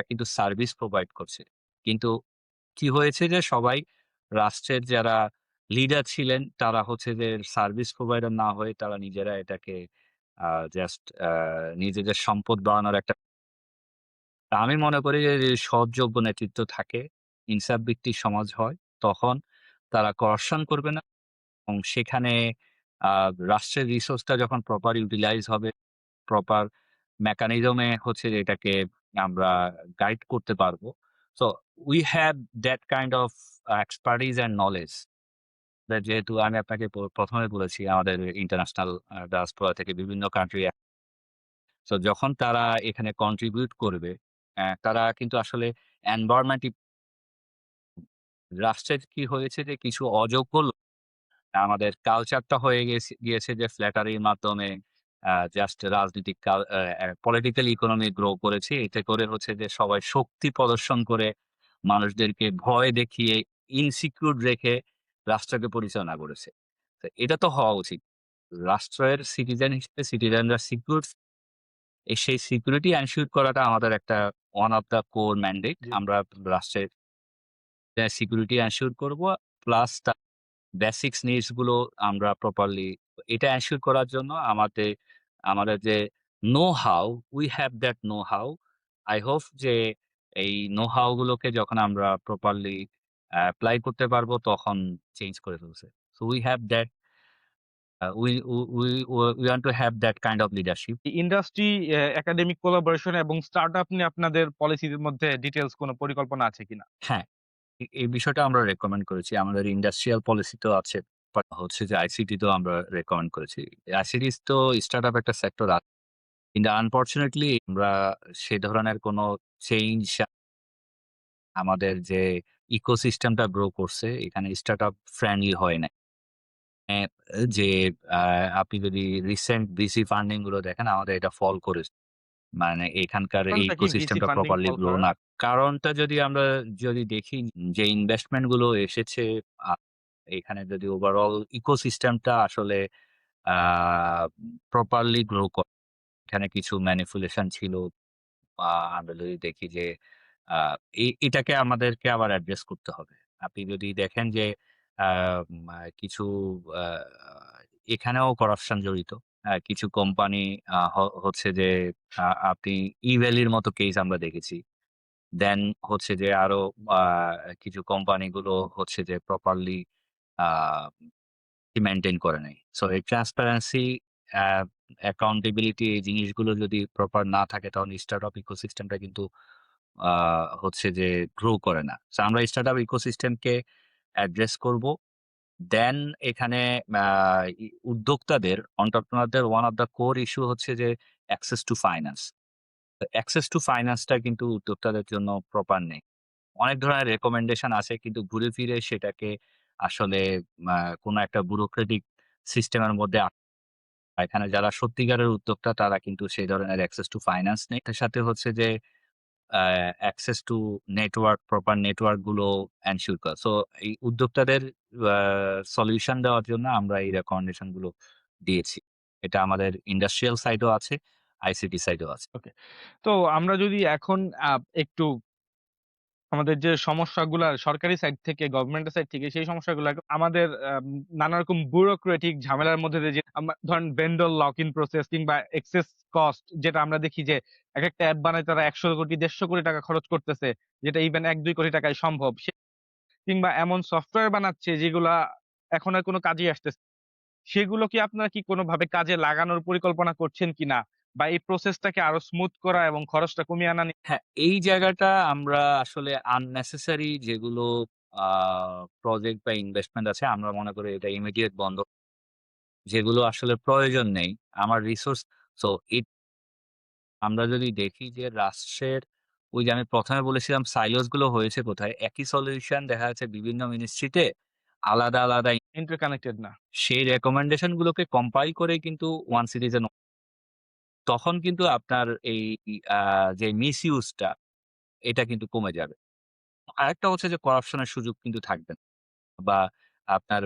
কিন্তু সার্ভিস প্রোভাইড করছে। কিন্তু কি হয়েছে যে সবাই রাষ্ট্রের যারা লিডার ছিলেন, তারা হচ্ছে যে সার্ভিস প্রোভাইডার না হয়ে তারা নিজেরা এটাকে জাস্ট নিজেদের সম্পদ বাড়ানোর একটা, তা আমি মনে করি যে যদি সৎ যোগ্য নেতৃত্ব থাকে, ইনসাফ ভিত্তিক সমাজ হয়, তখন তারা করাপশন করবে না, এবং সেখানে আ রাষ্ট্রের রিসোর্সটা যখন প্রপার ইউটিলাইজ হবে, প্রপার মেকানিজম এ হচ্ছে যে এটাকে আমরা গাইড করতে পারবো। So we have that kind of expertise and knowledge. যেহেতু আমি আপনাকে ১ম এ বলেছি আমাদের ইন্টারন্যাশনাল ডায়াসপোরা থেকে বিভিন্ন কান্ট্রি, সো যখন তারা এখানে কন্ট্রিবিউট করবে, তারা কিন্তু আসলে এনভায়রনমেন্ট, রাষ্ট্রের কি হয়েছে যে কিছু অযোগ্য লোক, আমাদের কালচারটা হয়ে গিয়েছে যে ফ্ল্যাটারির মাধ্যমে জাস্ট রাজনৈতিক পলিটিক্যাল ইকোনমি গ্রো করেছে। এতে করে হচ্ছে যে সবাই শক্তি প্রদর্শন করে মানুষদেরকে ভয় দেখিয়ে, ইনসিকিউর রেখে রাষ্ট্রকে পরিচালনা করেছে। তো এটা তো হওয়া উচিত। রাষ্ট্রের সিটিজেন হিসেবে সিটিজেনরা সিকিউর, সেই সিকিউরিটি এনশিওর করাটা আমাদের একটা one of the core mandate.
জি।
আমরা রাষ্ট্রের সিকিউরিটি এনশিওর করব। প্লাস বেসিকস নিডস গুলো আমরা প্রপারলি, এটা এনশিওর করার জন্য আমাদের যে know how, we have that know how. I hope যে এই নো হাউ গুলোকে যখন আমরা প্রপারলি এপ্লাই করতে পারবো, তখন চেঞ্জ করে ফেলছে। So we have that we want to have that kind of leadership.
Industry, academic collaboration এবং স্টার্টআপ নিয়ে আপনাদের পলিসির মধ্যে ডিটেইলস কোন পরিকল্পনা আছে কিনা?
হ্যাঁ, এই বিষয়টা আমরা রেকমেন্ড করেছি। আমাদের ইন্ডাস্ট্রিয়াল পলিসি তো আছে। বাট হচ্ছে যে আইসিটি তো আমরা রেকমেন্ড করেছি। আইসিটিস তো স্টার্টআপ একটা সেক্টর আছে। কিন্তু আনফরচুনেটলি আমরা সে ধরনের কোন চেঞ্জ, আমাদের যে ইকোসিস্টেমটা গ্রো করছে, এখানে স্টার্টআপ ফ্রেন্ডলি হয় নাই। অ্যা যে আ আপনি যদি রিসেন্ট ভিসি ফান্ডিং গুলো দেখেন, আমাদের এটা ফল করেছে। মানে এখানকার এই
কারণটা কি ভিসি
ইকোসিস্টেমটা
ফান্ডিং
প্রপারলি
ফল
গ্রো
করার?
না। কারণটা যদি আমরা দেখি যে ইনভেস্টমেন্ট গুলো এসেছে আ এখানে যদি ওভারঅল ইকোসিস্টেমটা আসলে আ প্রপারলি গ্রো করে। এখানে কিছু ম্যানিপুলেশন ছিল। আ আমরা যদি দেখি যে আ এটাকে আমাদেরকে আবার অ্যাড্রেস করতে হবে। আপনি যদি দেখেন যে আ কিছু আ এখানেও করাপশন জড়িত। কিছু কোম্পানি হচ্ছে যে আপনি ইভ্যালির মতো কেস আমরা দেখেছি। দেন হচ্ছে যে আরো আ কিছু কোম্পানিগুলো হচ্ছে যে প্রপারলি আ মেইনটেইন করে নাই। সো এই ট্রান্সপারেন্সি, অ্যা অ্যাকাউন্টেবিলিটি এই জিনিসগুলো যদি প্রপার না থাকে তখন স্টার্টআপ ইকোসিস্টেমটা কিন্তু আ হচ্ছে যে গ্রো করে না। সো আমরা স্টার্টআপ ইকোসিস্টেমকে অ্যাড্রেস করব। দেন এখানে আ উদ্যোক্তাদের, এন্টারপ্রেনিউরদের one of the core issue হচ্ছে যে অ্যাক্সেস টু ফাইন্যান্স। তো অ্যাক্সেস টু ফাইন্যান্সটা কিন্তু উদ্যোক্তাদের জন্য প্রপার নেই। অনেক ধরনের রেকমেন্ডেশন আছে কিন্তু ঘুরে ফিরে সেটাকে আসলে আ কোন একটা ব্যুরোক্রেটিক সিস্টেমের মধ্যে এখানে যারা সত্যিকারের উদ্যোক্তা তারা কিন্তু সেই ধরনের অ্যাক্সেস টু ফাইন্যান্স নেই। এটার সাথে হচ্ছে যে আ access to network, proper network গুলো এনশিওর করা। সো এই উদ্যোক্তাদের আ সলিউশন দেওয়ার জন্য আমরা এই রেকমেন্ডেশন গুলো দিয়েছি। এটা আমাদের ইন্ডাস্ট্রিয়াল সাইডেও আছে, আইসিটি সাইডেও আছে।
ওকে। তো আমরা যদি এখন একটু আমাদের যে সমস্যাগুলা সরকারি সাইড থেকে গভর্নমেন্টের সাইড থেকে সেই সমস্যাগুলা আমাদের নানা রকম ব্যুরোক্রেটিক ঝামেলার মধ্যে দিয়ে যে ধরেন ভেন্ডর লক ইন প্রসেস কিংবা এক্সেস কস্ট যেটা আমরা দেখি যে একেকটা অ্যাপ বানাইতে তারা ১০০ কোটি ১৫০ কোটি টাকা খরচ করতেছে। যেটা ইভেন ১-২ কোটি টাকায় সম্ভব। কিংবা এমন সফটওয়্যার বানাচ্ছে যেগুলা এখন আর কোন কাজেই আসতেছে না। সেগুলো কি আপনারা কি কোনভাবে কাজে লাগানোর পরিকল্পনা করছেন কিনা? বা এই প্রসেসটাকে আরো স্মুথ করা এবং খরচটা কমিয়ে আনা
হ্যাঁ, এই জায়গাটা আমরা আসলে unnecessary যেগুলো আ প্রজেক্ট বা ইনভেস্টমেন্ট আছে আমরা মনে করি এটা ইমিডিয়েট বন্ধ। যেগুলো আসলে প্রয়োজন নেই। আমার রিসোর্স সো আমরা যদি দেখি যে রাষ্ট্রের ওই যে আমি ১ম এ বলেছিলাম সাইলোস গুলো হয়েছে কোথায়? একই সলিউশন দেখা যাচ্ছে বিভিন্ন মিনিস্ট্রিতে আলাদা, আলাদা
ইন্টারকানেক্টেড না।
সেই রেকমেন্ডেশন গুলোকে কম্পাইল করেই কিন্তু ওয়ান সিটিজেন তখন কিন্তু আপনার এই আ যে মিসইউজ টা এটা কিন্তু কমে যাবে। আরেকটা হচ্ছে যে করাপশন এর সুযোগ কিন্তু থাকবে না। বা আপনার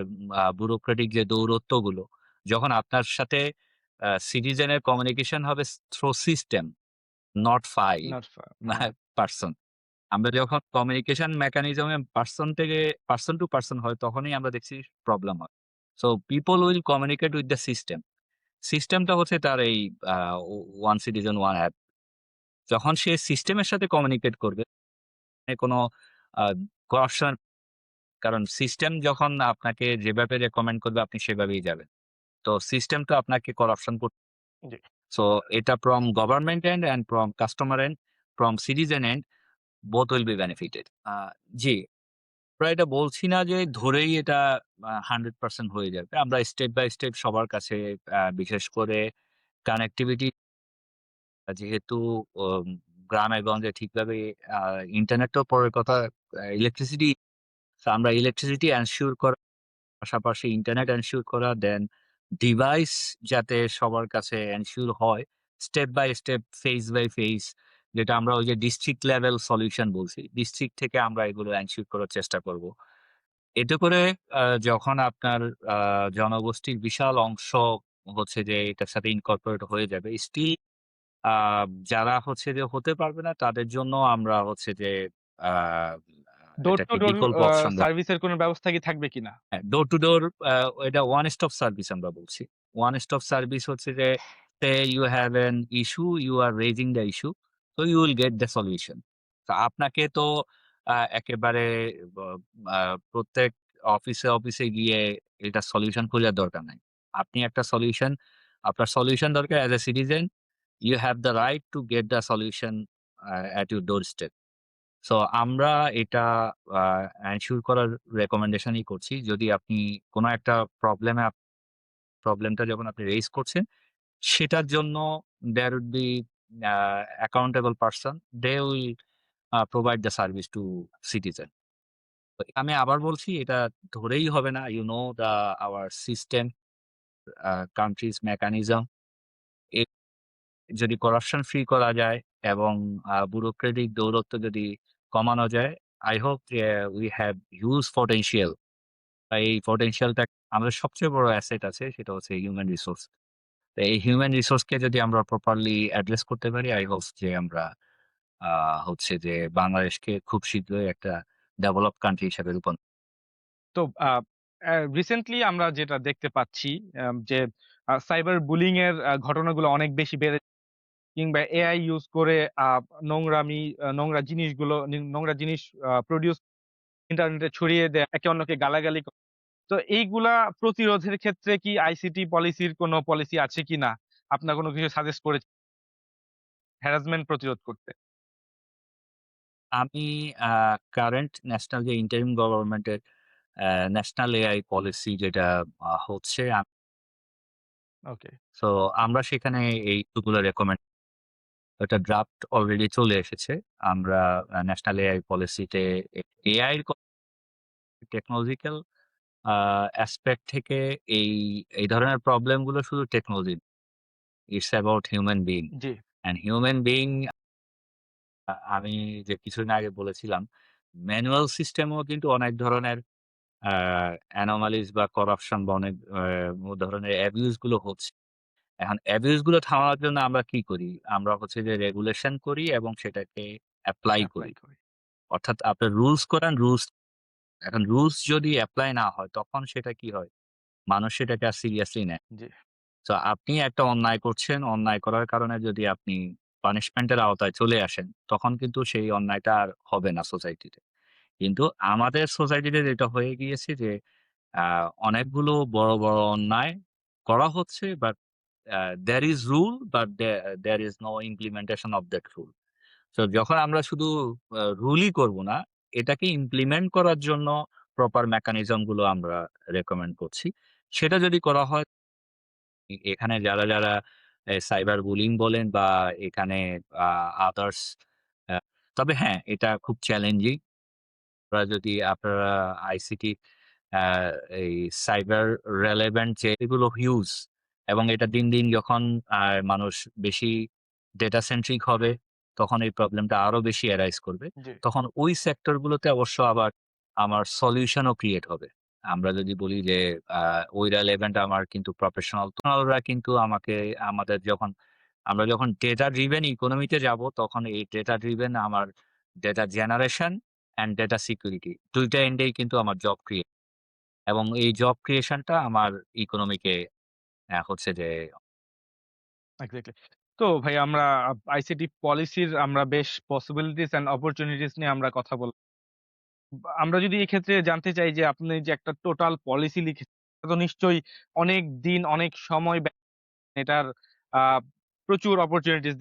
ব্যুরোক্রেটিক যে দৌরত্বগুলো, যখন আপনার সাথে সিটিজেন এর কমিউনিকেশন হবে through system, not file
not ফা
বা
হ্যাঁ।
পারসন। আমরা যখন communication mechanism a person to person হয় তখনই আমরা দেখছি প্রবলেম হয়। So people will communicate with the system. সিস্টেমটা হচ্ছে তার এই আ ওয়ান সিটিজেন ওয়ান অ্যাপ। যখন সে সিস্টেমের সাথে কমিউনিকেট করবে, কোন আ করাপশন কারণ সিস্টেম যখন আপনাকে যেভাবে রেকমেন্ড করবে আপনি সেভাবেই যাবেন। তো সিস্টেম তো আপনাকে করাপশন
জি।
সো এটা from government end and from customer end, from citizen end both will be benefited. জি, আমরা এটা বলছি না যে ধরেই এটা 100% হয়ে যাবে। আমরা স্টেপ বাই স্টেপ সবার কাছে বিশেষ করে কানেক্টিভিটি যেহেতু ওম গ্রামে গঞ্জে ঠিকভাবে আ ইন্টারনেট তো পরের কথা, ইলেকট্রিসিটি আমরা ইলেকট্রিসিটি এনশিওর করা পাশাপাশি ইন্টারনেট এনশিওর করা, দেন ডিভাইস যাতে সবার কাছে এনশিওর হয়। Step by step, phase by phase যেটা আমরা ওই যে ডিস্ট্রিক্ট লেভেল সলিউশন বলছি। ডিস্ট্রিক্ট থেকে আমরা এগুলো এনশিওর করার চেষ্টা করব। এতে করে যখন আপনার আ জনগোষ্ঠীর বিশাল অংশ হচ্ছে যে এটার সাথে ইনকর্পোরেট হয়ে যাবে। স্টিল আ যারা হচ্ছে যে হতে পারবে না তাদের জন্য আমরা হচ্ছে যে আ
ডোর টু
এটাকে
ডোর
বিকল্প অপশন
সার্ভিস এর কোন ব্যবস্থা কি থাকবে কিনা?
হ্যাঁ, ডোর টু ডোর এটা ওয়ান স্টপ সার্ভিস আমরা বলছি। ওয়ান স্টপ সার্ভিস হচ্ছে যে say you have an issue, you are raising the issue, so you will get the solution. তো আপনাকে তো একেবারে ব আ প্রত্যেক অফিসে গিয়ে এটার সলিউশন খোঁজার দরকার নাই। আপনি একটা সলিউশন আপনার সলিউশন দরকার as a citizen, you have the right to get the solution at your doorstep. So আমরা এটা আ এনশিওর করার রেকমেন্ডেশনই করছি। যদি আপনি কোন একটা প্রবলেমটা যখন আপনি রেইজ করছেন, সেটার জন্য there would be a accountable person. They will provide the service to citizen. তো আমি আবার বলছি এটা ধরেই হবে না। You know our system, country's mechanism. যদি করাপশন ফ্রি করা যায় এবং ব্যুরোক্রেটিক দৌরত্ব যদি কমানো যায়, I hope যে we have huge potential এই পটেনশিয়ালটা আমাদের সবচেয়ে বড় অ্যাসেট আছে সেটা হচ্ছে হিউম্যান রিসোর্স। তো এই হিউম্যান রিসোর্স কে যদি আমরা প্রপারলি অ্যাড্রেস করতে পারি, I hope যে আমরা আ হচ্ছে যে বাংলাদেশকে খুব শীঘ্রই একটা ডেভেলপড কান্ট্রি হিসেবে
তো রিসেন্টলি আমরা যেটা দেখতে পাচ্ছি যে সাইবার বুলিং এর ঘটনাগুলো অনেক বেশি বেড়ে কিংবা এআই ইউজ করে আ নোংরামি নোংরা জিনিসগুলো নোংরা জিনিস প্রোডিউস ইন্টারনেটে ছড়িয়ে দেয়া, একে অন্যকে গালাগালি তো এইগুলা প্রতিরোধের ক্ষেত্রে কি আইসিটি পলিসির কোনো পলিসি আছে কিনা? আপনার কোনো কিছু সাজেস্ট করে হ্যারাসমেন্ট প্রতিরোধ করতে?
আমি আ কারেন্ট ন্যাশনাল যে ইন্টারিম গভর্নমেন্টের ন্যাশনাল এআই পলিসি যেটা হচ্ছে
ওকে,
সো আমরা সেখানে এই টুলগুলো রেকমেন্ড একটা ড্রাফট অলরেডি চলে এসেছে। আমরা ন্যাশনাল এআই পলিসিতে এআই এর টেকনোলজিক্যাল আ অ্যাসপেক্ট থেকে এই, এই ধরনের প্রবলেম গুলো শুধু technology it's about human being.
G,
and human being আমি যে কিছুদিন আগে বলেছিলাম, ম্যানুয়াল সিস্টেমেও কিন্তু অনেক ধরনের আ অ্যানোমালিস বা করাপশন বা অনেক ধরনের অ্যাবিউজ গুলো হচ্ছে। এখন অ্যাবিউজ গুলো থামানোর জন্য আমরা কি করি? আমরা হচ্ছে যে রেগুলেশন করি এবং সেটাকে এপ্লাই
এপ্লাই
করি।
করি।
অর্থাৎ আপনার রুলস করেন, এখন রুলস যদি এপ্লাই না হয় তখন সেটা কি হয়? মানুষ সেটাকে আর সিরিয়াসলি নেয়।
জি,
সো আপনি একটা অন্যায় করছেন, অন্যায় করার কারণে যদি আপনি পানিশমেন্ট এর আওতায় চলে আসেন, তখন কিন্তু সেই অন্যায়টা আর হবে না সোসাইটিতে। কিন্তু আমাদের সোসাইটিতে যেটা হয়ে গিয়েছে যে আ অনেকগুলো বড়, বড় অন্যায় করা হচ্ছে but there is rule but there is no implementation of that rule. So যখন আমরা শুধু রুলই করব না, এটাকে ইমপ্লিমেন্ট করার জন্য প্রপার মেকানিজম গুলো আমরা রেকমেন্ড করছি। সেটা যদি করা হয় এখানে যারা সাইবার বুলিং বলেন বা এখানে আ আদার্স আ তবে হ্যাঁ, এটা খুব চ্যালেঞ্জিং। যদি আপনারা আইসিটি আ এই সাইবার রেলেভেন্ট যে এগুলো হিউজ এবং এটা দিন, দিন যখন আ মানুষ বেশি ডেটা সেন্ট্রিক হবে, তখন এই প্রবলেমটা আরো বেশি অ্যারাইজ করবে।
জি,
তখন ওই সেক্টর গুলোতে অবশ্য আবার আমার সলিউশন ও ক্রিয়েট হবে। আমরা যদি বলি যে আ ওই রেলেভেন্ট আমার কিন্তু প্রফেশনালরা কিন্তু আমাদের আমরা যখন ডেটা ড্রিভেন ইকোনমিতে যাব, তখন এই ডেটা ড্রিভেন আমার data generation and data security ২ টা এন্ডেই কিন্তু আমার জব ক্রিয়েট এবং এই জব ক্রিয়েশনটা আমার ইকোনমিকে হচ্ছে যে
এক্সাক্টলি। তো ভাই আমরা আইসিটি পলিসির আমরা বেশ পসিবিলিটিস অ্যান্ড অপরচুনিটিস নিয়ে আমরা কথা আমরা যদি এক্ষেত্রে জানতে চাই যে আপনি যে একটা টোটাল পলিসি লিখেছেন, এটা তো নিশ্চয়ই অনেক দিন অনেক সময় এটার আ প্রচুর অপরচুনিটিস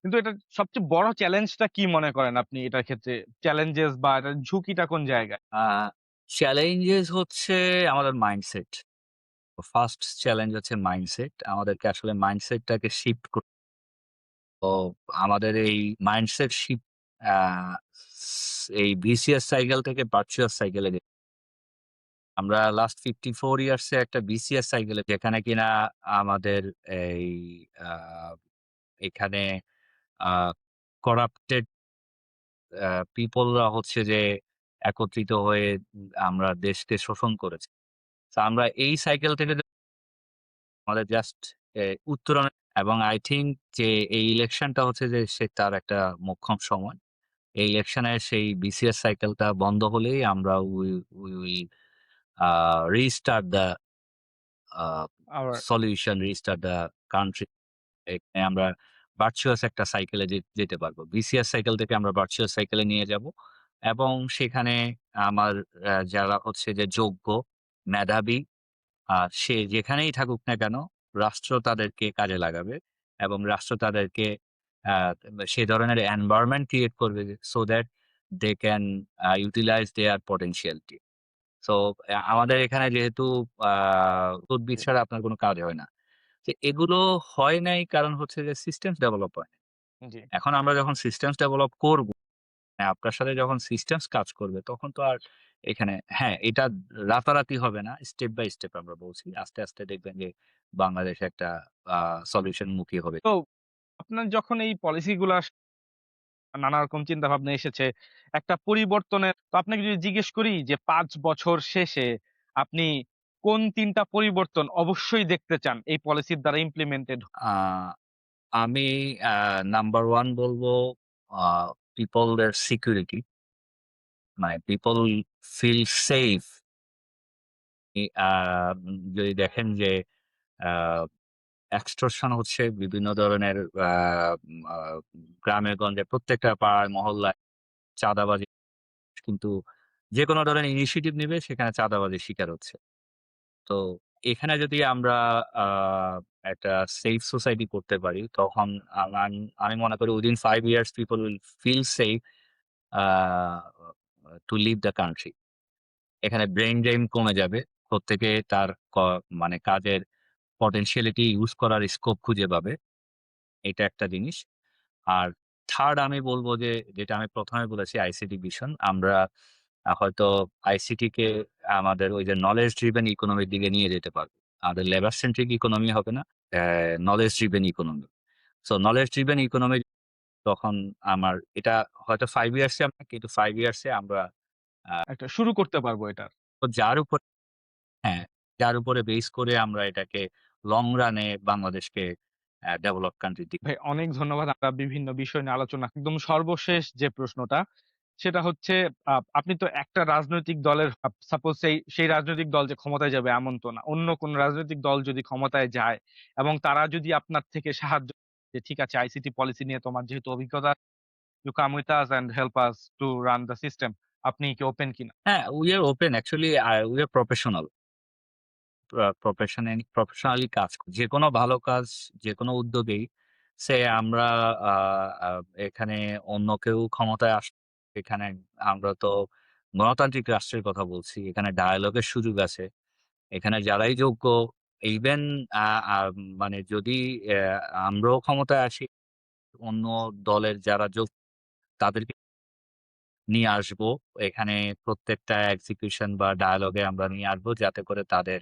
কিন্তু এটার সবচেয়ে বড় চ্যালেঞ্জটা কি মনে করেন আপনি এটার ক্ষেত্রে? চ্যালেঞ্জেস বা এটার ঝুঁকিটা কোন জায়গায়?
আ চ্যালেঞ্জেস হচ্ছে আমাদের মাইন্ডসেট। ফার্স্ট চ্যালেঞ্জ হচ্ছে মাইন্ডসেট। আমাদেরকে আসলে মাইন্ডসেটটাকে শিফট তো আমাদের এই মাইন্ডসেট শিফট আ এই ভিসিএস সাইকেল থেকে ভার্চুয়াস সাইকেল এ আমরা লাস্ট 54 ইয়ার্স এ একটা বিসিএস সাইকেলে যেখানে কিনা আমাদের এই আ এখানে আ করাপ্টেড পিপল রা হচ্ছে যে একত্রিত হয়ে আমরা দেশকে শোষণ করেছি। তো আমরা এই সাইকেল থেকে আমাদের জাস্ট এ উত্তরণ এবং আই থিংক যে এই ইলেকশনটা হচ্ছে যে তার একটা মোক্ষম সময়। এই ইলেকশনের সেই বিসিএস সাইকেলটা বন্ধ হলেই আমরা we will uh restart the uh
আবার
সলিউশন, রিস্টার্ট দ্য কান্ট্রি। এখানে আমরা ভার্চুয়াস একটা সাইকেলে যেতে পারবো। বিসিএস সাইকেল থেকে আমরা ভার্চুয়াস সাইকেলে নিয়ে যাবো এবং সেখানে আমার যারা হচ্ছে যে যোগ্য, মেধাবী সে যেখানেই থাকুক না কেন, রাষ্ট্র তাদেরকে কাজে লাগাবে এবং রাষ্ট্র তাদেরকে আ সে ধরনের এনভায়রনমেন্ট ক্রিয়েট করবে so that they can utilize their potentiality. So আমাদের এখানে যেহেতু আ উদ্ভিদ
জি,
ছাড়া আপনার কোন কাজ হয় না। তো এগুলো হয় নাই কারণ হচ্ছে যে সিস্টেমস ডেভেলপ হয় নাই।
জি।
এখন আমরা যখন সিস্টেমস ডেভেলপ করব, আপনার সাথে যখন সিস্টেমস কাজ করবে তখন তো আর এখানে হ্যাঁ, এটা রাতারাতি হবে না। স্টেপ বাই স্টেপ আমরা বলছি। আস্তে, আস্তে দেখবেন যে বাংলাদেশ একটা আ সলিউশন মুখী হবে।
আপনার যখন এই পলিসি গুলা নানা রকম চিন্তাভাবনা এসেছে, একটা পরিবর্তনের তো আপনাকে যদি জিজ্ঞেস করি যে ৫ বছর শেষে আপনি কোন ৩ টা পরিবর্তন অবশ্যই দেখতে চান এই পলিসির দ্বারা ইমপ্লিমেন্টেড?
আ আমি আ নাম্বার 1 বলব আ পিপল দের সিকিউরিটি। মানে পিপল ফিল সেফ। যদি দেখেন যে আ এক্সটর্শন হচ্ছে বিভিন্ন ধরনের আ আ গ্রামে গঞ্জে প্রত্যেকটা পাড়ায় মহল্লায় চাঁদাবাজি কিন্তু যেকোনো ধরনের ইনিশিয়েটিভ নিবে সেখানে চাঁদাবাজির শিকার হচ্ছে। তো এখানে যদি আমরা আ একটা সেফ সোসাইটি করতে পারি তখন আমি আমি মনে করি within 5 years people will feel safe uh to live the country. এখানে ব্রেইন ড্রেইন কমে যাবে। প্রত্যেকে তার মানে কাজের পটেনশিয়ালিটি ইউস করার স্কোপ খুঁজে পাবে। এটা একটা জিনিস। আর 3rd আমি বলব যে, যেটা আমি ১ম এ বলেছি আইসিটি ভিশন। আমরা হয়তো আইসিটি কে আমাদের ওই যে নলেজ ড্রিভেন ইকোনমির দিকে নিয়ে যেতে পারব। আমাদের লেবার সেন্ট্রিক ইকোনমি হবে না। Knowledge driven economy. So knowledge driven economy তখন আমার এটা হয়তো 5 ইয়ার্স এ আমরা কিন্তু 5 ইয়ার্স এ আমরা আ
একটা শুরু করতে পারবো এটা।
যার উপর হ্যাঁ, যার উপরে বেস করে আমরা এটাকে লং রান এ বাংলাদেশকে ডেভেলপড কান্ট্রির দিকে
ভাই অনেক ধন্যবাদ। আমরা বিভিন্ন বিষয় নিয়ে আলোচনা একদম সর্বশেষ যে প্রশ্নটা সেটা হচ্ছে আপনি তো একটা রাজনৈতিক দলের সাপোজ সেই রাজনৈতিক দল যে ক্ষমতায় যাবে এমন তো না। অন্য কোন রাজনৈতিক দল যদি ক্ষমতায় যায় এবং তারা যদি আপনার থেকে সাহায্য যে ঠিক আছে আইসিটি পলিসি নিয়ে তোমার যেহেতু অভিজ্ঞতা you come with us and help us to run the system. আপনি কি ওপেন কিনা?
হ্যাঁ, we are open actually we are professional. Professionally কাজ করি। যেকোনো ভালো কাজ, যেকোনো উদ্যোগেই আমরা আ আ এখানে অন্য কেউ ক্ষমতায় এখানে আমরা তো গণতান্ত্রিক রাষ্ট্রের কথা বলছি। এখানে ডায়ালগ এর সুযোগ আছে। এখানে যারাই যোগ্য ইভেন আ আ মানে যদি আমরাও ক্ষমতায় আসি, অন্য দলের যারা তাদেরকে নিয়ে আসবো। এখানে প্রত্যেকটা এক্সিকিউশন বা ডায়ালগ এ আমরা নিয়ে আসবো যাতে করে তাদের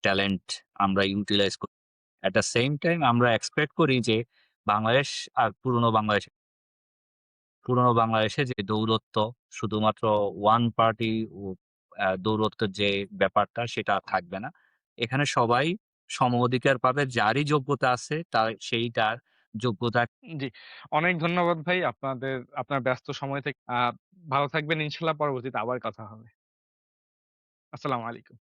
ট্যালেন্ট আমরা ইউটিলাইজ করি। এট দ্যা সেম টাইম আমরা এক্সপেক্ট করি যে বাংলাদেশ আর পুরনো বাংলাদেশে যে দৌরত্ব শুধুমাত্র ওয়ান পার্টি ও দৌরত্বের যে ব্যাপারটা সেটা আর থাকবে না। এখানে সবাই সম অধিকার পাবে। যারই যোগ্যতা আছে সেই তার যোগ্যতা
জি। অনেক ধন্যবাদ ভাই। আপনার ব্যস্ত সময় থেকে ভালো থাকবেন ইনশাআল্লাহ পরবর্তীতে আবার কথা হবে। আসসালামু আলাইকুম।